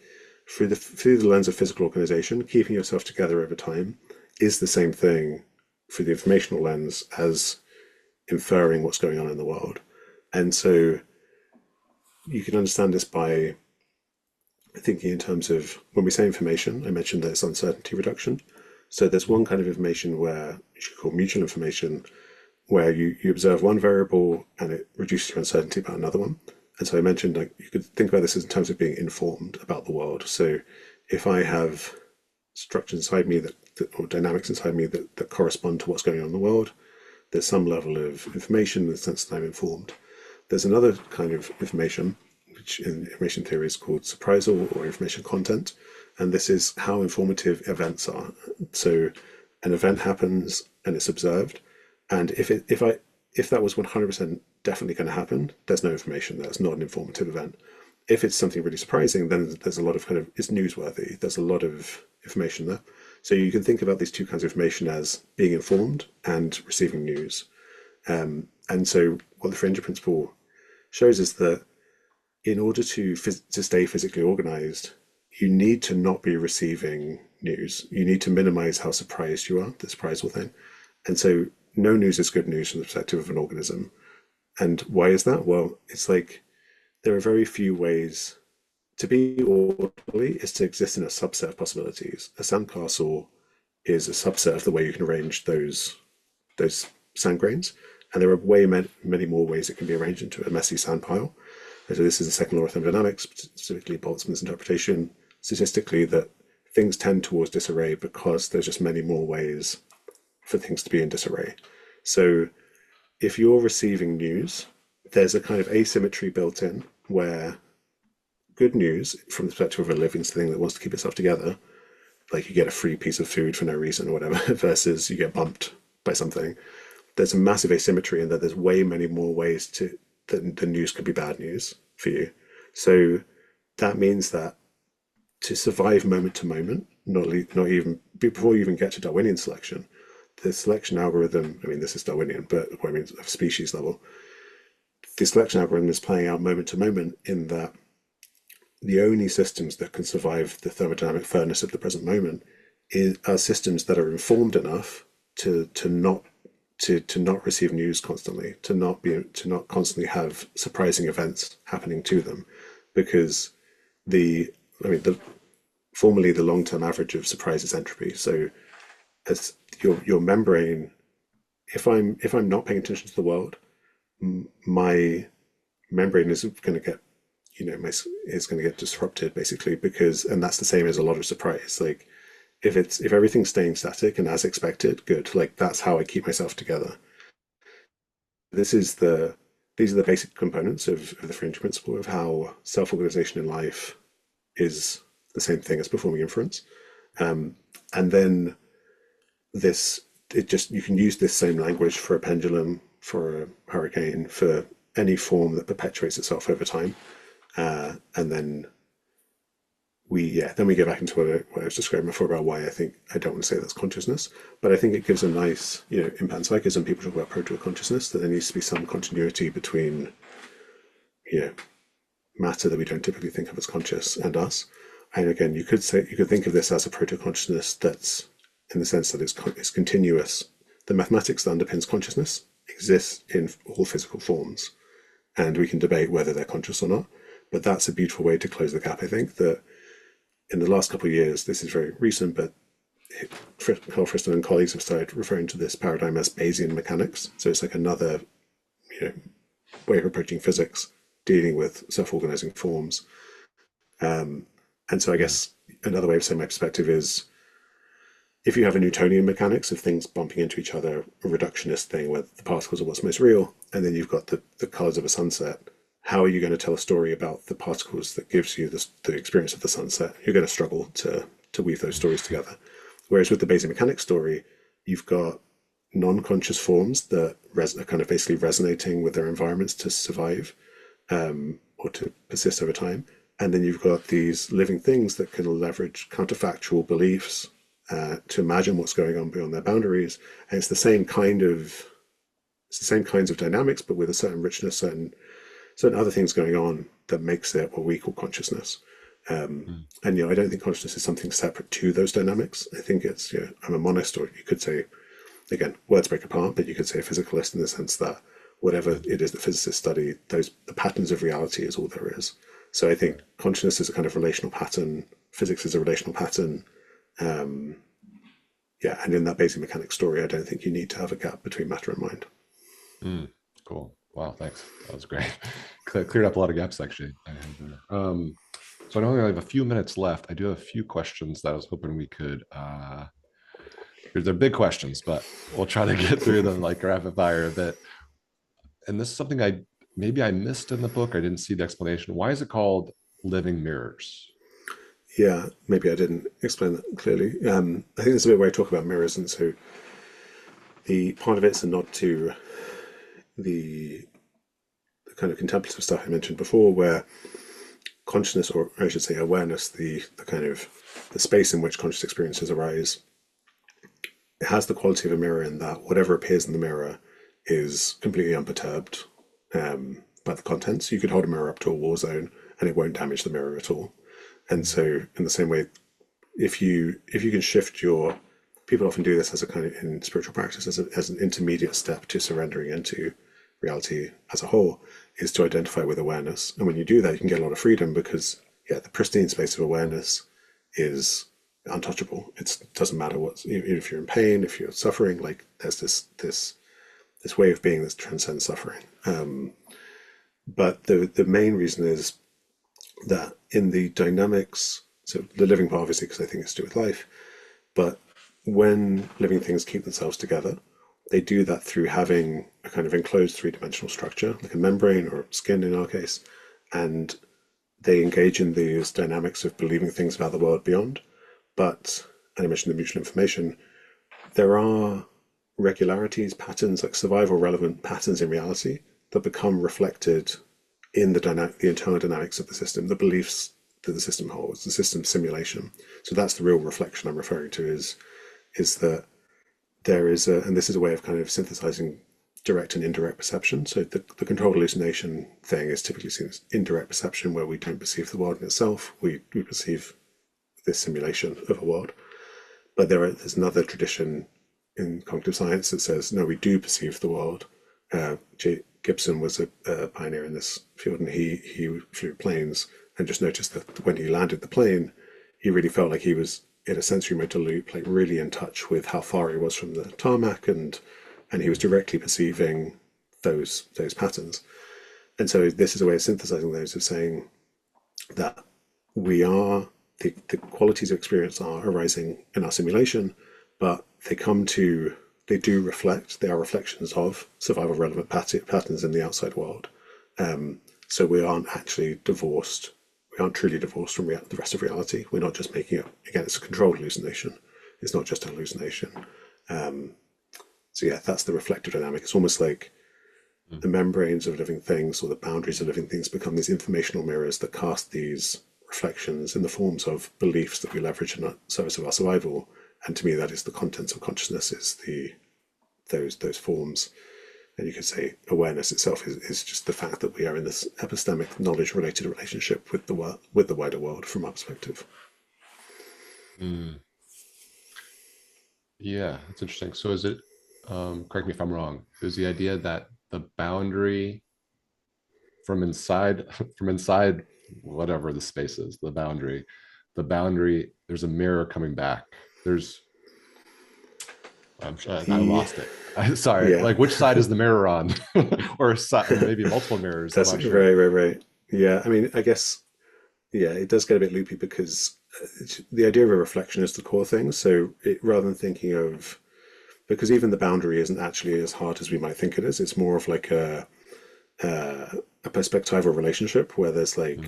through the lens of physical organization, keeping yourself together over time is the same thing through the informational lens as inferring what's going on in the world. And so you can understand this by thinking in terms of, when we say information, I mentioned that it's uncertainty reduction. So there's one kind of information where you should call mutual information, where you observe one variable and it reduces your uncertainty about another one. And so I mentioned you could think about this in terms of being informed about the world. So if I have structures inside me or dynamics inside me that correspond to what's going on in the world, there's some level of information in the sense that I'm informed. There's another kind of information, which in information theory is called surprisal or information content. And this is how informative events are. So an event happens and it's observed. And if that was 100% definitely going to happen, there's no information there. It's not an informative event. If it's something really surprising, then there's a lot of it's newsworthy. There's a lot of information there. So you can think about these two kinds of information as being informed and receiving news. And so what the fringe principle shows is that in order to stay physically organized, you need to not be receiving news. You need to minimize how surprised you are, the surprisal thing. And so no news is good news from the perspective of an organism. And why is that? Well, it's like there are very few ways to be orderly is to exist in a subset of possibilities. A sandcastle is a subset of the way you can arrange those sand grains. And there are many more ways it can be arranged into a messy sand pile. And so this is the second law of thermodynamics, specifically Boltzmann's interpretation, statistically, that things tend towards disarray because there's just many more ways for things to be in disarray. So if you're receiving news, there's a kind of asymmetry built in where good news from the perspective of a living thing that wants to keep itself together, like you get a free piece of food for no reason or whatever, versus you get bumped by something. There's a massive asymmetry in that there's way many more ways that the news could be bad news for you. So that means that to survive moment to moment, not even before you even get to Darwinian selection, the selection algorithm, I mean, this is Darwinian, but I mean, at species level, the selection algorithm is playing out moment to moment in that the only systems that can survive the thermodynamic furnace of the present moment are systems that are informed enough to not receive news constantly, to not constantly have surprising events happening to them, because the I mean the formally the long-term average of surprise is entropy. So as your membrane, if I'm not paying attention to the world, my membrane is going to get is going to get disrupted basically, because and that's the same as a lot of surprise. Like if everything's staying static and as expected, good. Like that's how I keep myself together. This is the These are the basic components of the fringe principle of how self-organization in life is the same thing as performing inference. And then this it just you can use this same language for a pendulum, for a hurricane, for any form that perpetuates itself over time. And then we get back into what I was describing before about why I don't want to say that's consciousness, but I think it gives a nice, in panpsychism, people talk about proto-consciousness, that there needs to be some continuity between, matter that we don't typically think of as conscious and us. And again, you could think of this as a proto-consciousness that's in the sense that it's continuous. The mathematics that underpins consciousness exists in all physical forms, and we can debate whether they're conscious or not. But that's a beautiful way to close the gap. I think that in the last couple of years, this is very recent, but Karl Friston and colleagues have started referring to this paradigm as Bayesian mechanics. So it's like another way of approaching physics, dealing with self-organizing forms. And so I guess another way of saying my perspective is, if you have a Newtonian mechanics of things bumping into each other, a reductionist thing where the particles are what's most real, and then you've got the colors of a sunset, how are you going to tell a story about the particles that gives you the experience of the sunset? You're going to struggle to weave those stories together. Whereas with the Bayesian mechanics story, you've got non-conscious forms that are kind of basically resonating with their environments to survive or to persist over time. And then you've got these living things that can leverage counterfactual beliefs to imagine what's going on beyond their boundaries. And it's the same kinds of dynamics, but with a certain richness, certain other things going on that makes it what we call consciousness. And I don't think consciousness is something separate to those dynamics. I think it's I'm a monist, or you could say, again, words break apart, but you could say a physicalist in the sense that whatever it is that physicists study, the patterns of reality is all there is. So I think consciousness is a kind of relational pattern. Physics is a relational pattern. And in that Bayesian mechanics story, I don't think you need to have a gap between matter and mind. Cool. Wow, thanks. That was great. Cleared up a lot of gaps, actually. So I only have a few minutes left. I do have a few questions that I was hoping we could. They're big questions, but we'll try to get through them like rapid fire a bit. And this is something I missed in the book. I didn't see the explanation. Why is it called Living Mirrors? Yeah, maybe I didn't explain that clearly. I think there's a bit where I talk about mirrors, and so the part of it's a nod to the kind of contemplative stuff I mentioned before, where consciousness, or I should say awareness, the kind of the space in which conscious experiences arise, it has the quality of a mirror in that whatever appears in the mirror is completely unperturbed by the contents. You could hold a mirror up to a war zone and it won't damage the mirror at all. And so in the same way, if you can shift people often do this as a kind of, in spiritual practice, as an intermediate step to surrendering into reality as a whole, is to identify with awareness. And when you do that, you can get a lot of freedom, because the pristine space of awareness is untouchable. It doesn't matter even if you're in pain, if you're suffering, like there's this way of being that transcends suffering. But the main reason is that in the dynamics, so the living part obviously, because I think it's to do with life, but when living things keep themselves together, they do that through having a kind of enclosed three-dimensional structure, like a membrane or skin in our case, and they engage in these dynamics of believing things about the world beyond. But, and I mentioned the mutual information, there are regularities, patterns, like survival relevant patterns in reality that become reflected in the internal dynamics of the system, the beliefs that the system holds, the system simulation. So that's the real reflection I'm referring to, is that there is and this is a way of kind of synthesizing direct and indirect perception. So the controlled hallucination thing is typically seen as indirect perception, where we don't perceive the world in itself. We perceive this simulation of a world. But there's another tradition in cognitive science that says, no, we do perceive the world. Gibson was a pioneer in this field, and he flew planes and just noticed that when he landed the plane, he really felt like he was in a sensory motor loop, like really in touch with how far he was from the tarmac, and he was directly perceiving those patterns. And so this is a way of synthesizing those, of saying that we are the qualities of experience are arising in our simulation, but they do reflect, they are reflections of survival relevant patterns in the outside world. So we aren't actually divorced. We aren't truly divorced from the rest of reality. We're not just making up, again, it's a controlled hallucination. It's not just a hallucination. So yeah, that's the reflective dynamic. It's almost like the membranes of living things, or the boundaries of living things, become these informational mirrors that cast these reflections in the forms of beliefs that we leverage in the service of our survival. And to me, that is the contents of consciousness, is those forms. And you could say awareness itself is just the fact that we are in this epistemic knowledge-related relationship with the wider world from our perspective. Yeah, that's interesting. So is it, correct me if I'm wrong, is the idea that the boundary from inside whatever the space is, the boundary, there's a mirror coming back. I lost it. Sorry, Yeah. like which side is the mirror on? Or maybe multiple mirrors. That's I'm not sure. right. Yeah, I mean, I guess, yeah, it does get a bit loopy because the idea of a reflection is the core thing. So rather than thinking of, because even the boundary isn't actually as hard as we might think it is. It's more of like a perspectival relationship where there's like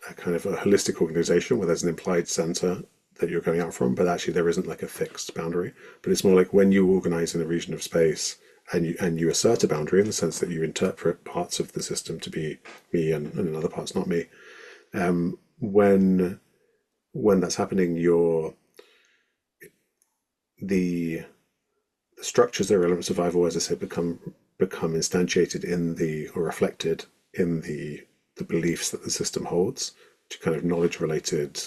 a kind of a holistic organization where there's an implied center that you're going out from, but actually there isn't like a fixed boundary. But it's more like when you organize in a region of space and you assert a boundary in the sense that you interpret parts of the system to be me and another part's not me. When that's happening, the structures that are relevant to survival, as I said, become instantiated or reflected in the beliefs that the system holds, to kind of knowledge-related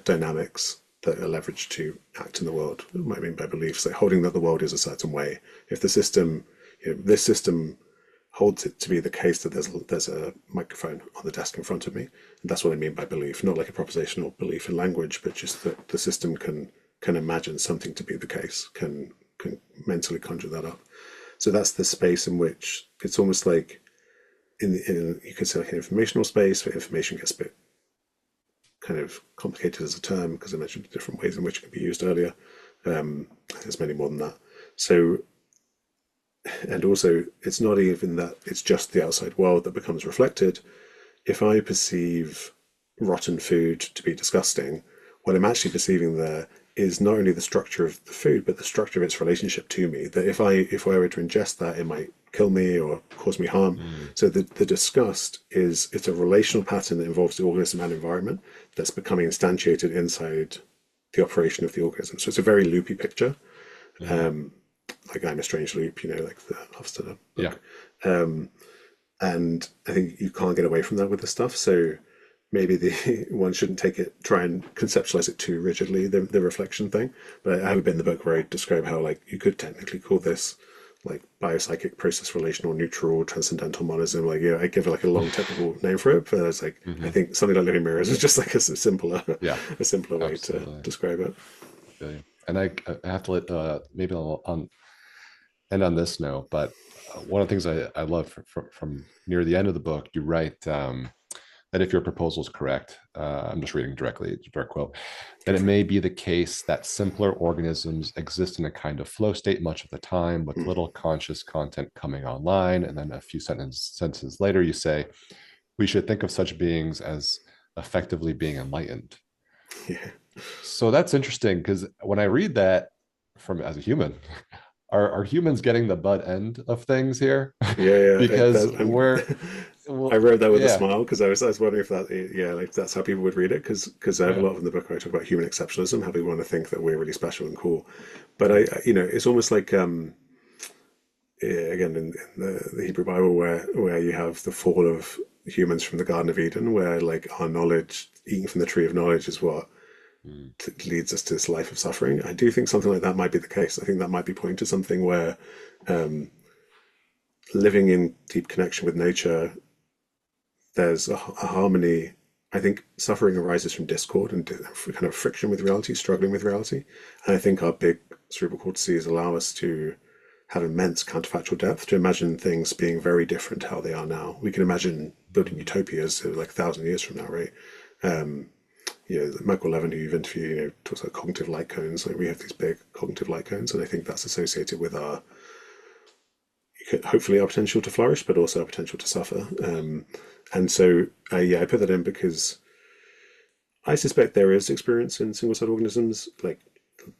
dynamics that are leveraged to act in the world. What I mean by beliefs, like holding that the world is a certain way. If the system, this system holds it to be the case that there's a microphone on the desk in front of me, and that's what I mean by belief. Not like a propositional belief in language, but just that the system can imagine something to be the case, can mentally conjure that up. So that's the space in which it's almost like you could say like an informational space, where information gets a bit kind of complicated as a term because I mentioned different ways in which it can be used earlier. There's many more than that. So, and also it's not even that it's just the outside world that becomes reflected. If I perceive rotten food to be disgusting, what I'm actually perceiving there is not only the structure of the food, but the structure of its relationship to me. That if I were to ingest that, it might kill me or cause me harm. So the disgust it's a relational pattern that involves the organism and environment that's becoming instantiated inside the operation of the organism. So it's a very loopy picture. Like I'm a Strange Loop, like the Hofstadter book. Yeah. And I think you can't get away from that with this stuff. So maybe one shouldn't try and conceptualize it too rigidly, the reflection thing. But I have a bit in the book where I describe how like you could technically call this like biopsychic process relational neutral transcendental monism. Like, I give it like a long technical name for it, but it's like I think something like living mirrors is just like a simpler way to describe it. Yeah. And I have to let maybe I'll end on this note, but one of the things I love from near the end of the book, you write that if your proposal is correct, I'm just reading directly, it's a direct quote, that it may be the case that simpler organisms exist in a kind of flow state much of the time with little conscious content coming online. And then a few sentences later, you say, we should think of such beings as effectively being enlightened. Yeah. So that's interesting, because when I read that as a human, are humans getting the butt end of things here? Yeah. Because I wrote that with a smile because I was wondering if that, like that's how people would read it, because I have a lot in the book where I talk about human exceptionalism, how we want to think that we're really special and cool. But it's almost like again in the Hebrew Bible, where you have the fall of humans from the Garden of Eden, where like our knowledge, eating from the tree of knowledge, is what Mm. leads us to this life of suffering. I do think something like that might be the case. I think that might be pointing to something where living in deep connection with nature, there's a harmony. I think suffering arises from discord and kind of friction with reality, struggling with reality. And I think our big cerebral cortices allow us to have immense counterfactual depth, to imagine things being very different to how they are now. We can imagine building utopias like 1,000 years from now, right? Michael Levin, who you've interviewed, talks about cognitive light cones. Like we have these big cognitive light cones, and I think that's associated with our, hopefully, our potential to flourish, but also our potential to suffer. And so, I put that in because I suspect there is experience in single-celled organisms, like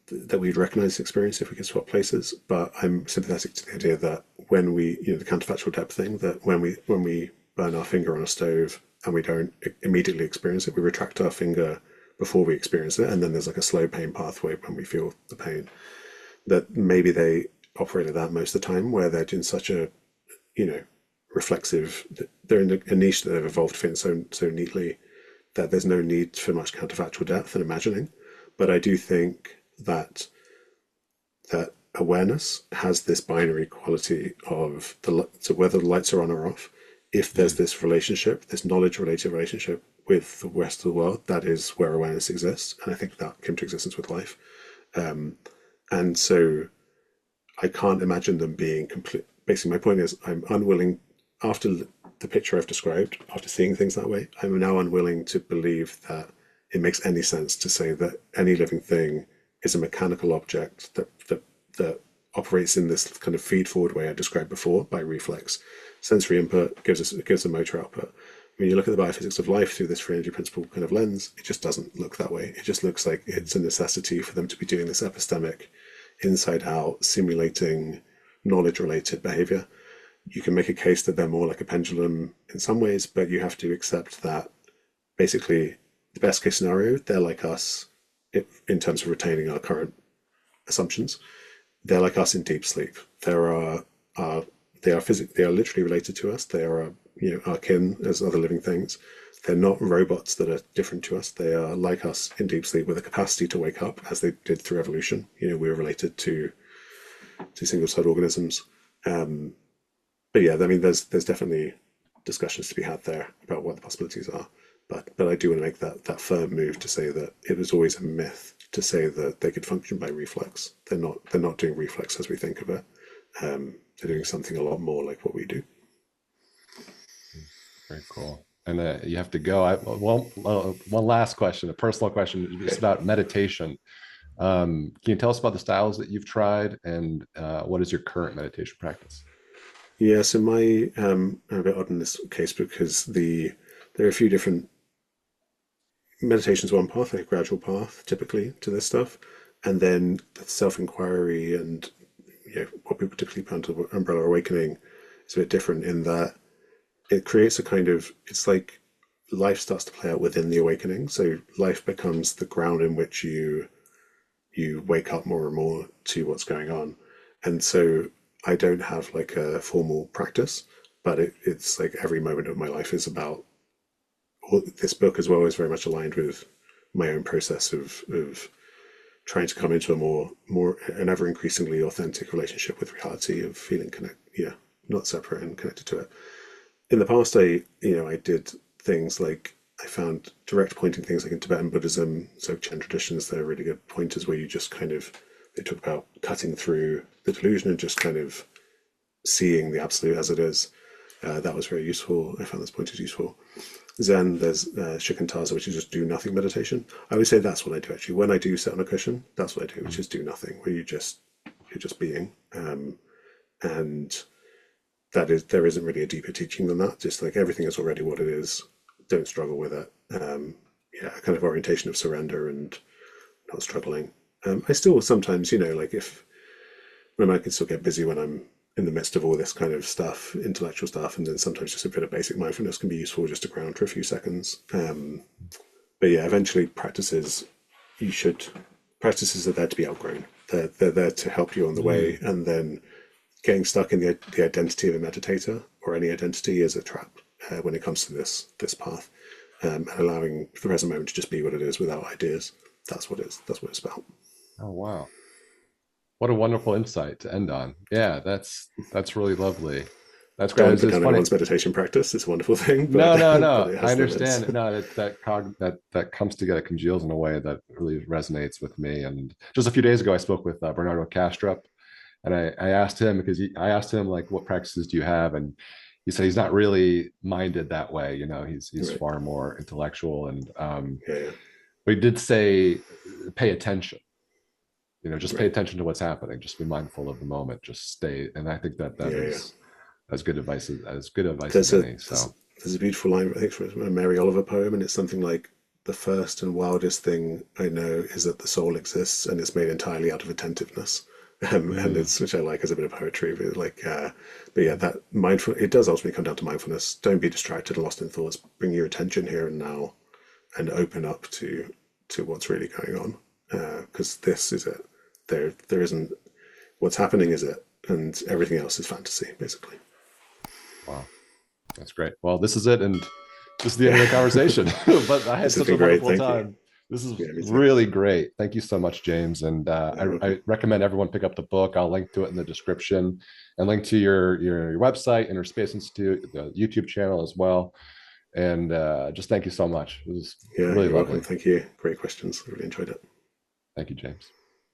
that we'd recognize experience if we could swap places. But I'm sympathetic to the idea that when we, the counterfactual depth thing, that when we burn our finger on a stove and we don't immediately experience it, we retract our finger before we experience it, and then there's like a slow pain pathway when we feel the pain. That maybe they operate at that most of the time, where they're in such a, reflexive, they're in a niche that they've evolved to fit so neatly that there's no need for much counterfactual depth and imagining. But I do think that awareness has this binary quality of so whether the lights are on or off. If there's this relationship, this knowledge-related relationship with the rest of the world, that is where awareness exists, and I think that came to existence with life. And so I can't imagine them being complete. Basically, my point is, I'm unwilling, after the picture I've described, after seeing things that way, I'm now unwilling to believe that it makes any sense to say that any living thing is a mechanical object that operates in this kind of feed-forward way I described before by reflex. Sensory input gives a motor output. When you look at the biophysics of life through this free energy principle kind of lens, it just doesn't look that way. It just looks like it's a necessity for them to be doing this epistemic, inside-out, simulating knowledge-related behavior. You can make a case that they're more like a pendulum in some ways, but you have to accept that basically the best case scenario, they're like us in terms of retaining our current assumptions. They're like us in deep sleep. They are literally related to us. They are our kin as other living things. They're not robots that are different to us. They are like us in deep sleep with a capacity to wake up as they did through evolution. We're related to single-celled organisms. But yeah, I mean, there's definitely discussions to be had there about what the possibilities are. But I do want to make that firm move to say that it was always a myth to say that they could function by reflex. They're not doing reflex as we think of it. They're doing something a lot more like what we do. Very cool. And you have to go. One last question, a personal question. It's about meditation. Can you tell us about the styles that you've tried, and what is your current meditation practice? Yeah, so I'm a bit odd in this case because there are a few different meditations. One path, like a gradual path, typically to this stuff, and then self-inquiry and what people typically put under umbrella awakening is a bit different in that it creates a kind of, it's like life starts to play out within the awakening. So life becomes the ground in which you wake up more and more to what's going on. And so I don't have like a formal practice, but it's like every moment of my life is about, this book as well is very much aligned with my own process of trying to come into an ever increasingly authentic relationship with reality, of feeling not separate and connected to it. In the past, I did things like, I found direct pointing things like in Tibetan Buddhism, Dzogchen traditions, they're really good pointers where you just they talk about cutting through the delusion and just kind of seeing the absolute as it is. That was very useful. I found those pointers useful. Zen, there's shikantaza, which is just do nothing meditation. I would say that's what I do actually. When I do sit on a cushion, that's what I do, which is do nothing, where you're just being. And there isn't really a deeper teaching than that. Just like everything is already what it is. Don't struggle with it. A kind of orientation of surrender and not struggling. I still sometimes, like if my mind can still get busy when I'm in the midst of all this kind of stuff, intellectual stuff, and then sometimes just a bit of basic mindfulness can be useful just to ground for a few seconds. But yeah, eventually practices are there to be outgrown. They're there to help you on the way, and then getting stuck in the identity of a meditator or any identity is a trap when it comes to this path, and allowing the present moment to just be what it is without ideas. That's what it's about. Oh, wow. What a wonderful insight to end on. Yeah, that's really lovely. That's Don't great. want to put It's down funny. anyone's meditation practice. It's a wonderful thing, but No, no, but no. it I has limits. understand. No, that comes together, congeals in a way that really resonates with me. And just a few days ago, I spoke with Bernardo Kastrup, and I asked him because I asked him like, what practices do you have? And he said he's not really minded that way. You know, he's Right. far more intellectual. And Yeah, yeah. but he did say, pay attention. You know, just pay Right. attention to what's happening. Just be mindful of the moment. Just stay. And I think that Yeah, yeah. is as good advice as There's a any. there's, So there's a beautiful line, I think, from a Mary Oliver poem, and it's something like, "The first and wildest thing I know is that the soul exists and is made entirely out of attentiveness." And mm, it's, which I like as a bit of poetry, but like, but yeah, that mindful. It does ultimately come down to mindfulness. Don't be distracted and lost in thoughts. Bring your attention here and now, and open up to what's really going on. Because this is it. There isn't, what's happening is it, and everything else is fantasy, basically. wow. That's great. Well, this is it. And this is the end of the Yeah, conversation. But I had this has such been a great. wonderful Thank you. time. This is Yeah, me too. really great. Thank you so much, James. And You're I welcome. recommend everyone pick up the book. I'll link to it in the description and link to your website, Inner Space Institute, the YouTube channel as well. And just thank you so much. It was Yeah, really you're welcome. lovely. Thank you. Great questions. I really enjoyed it. Thank you, James.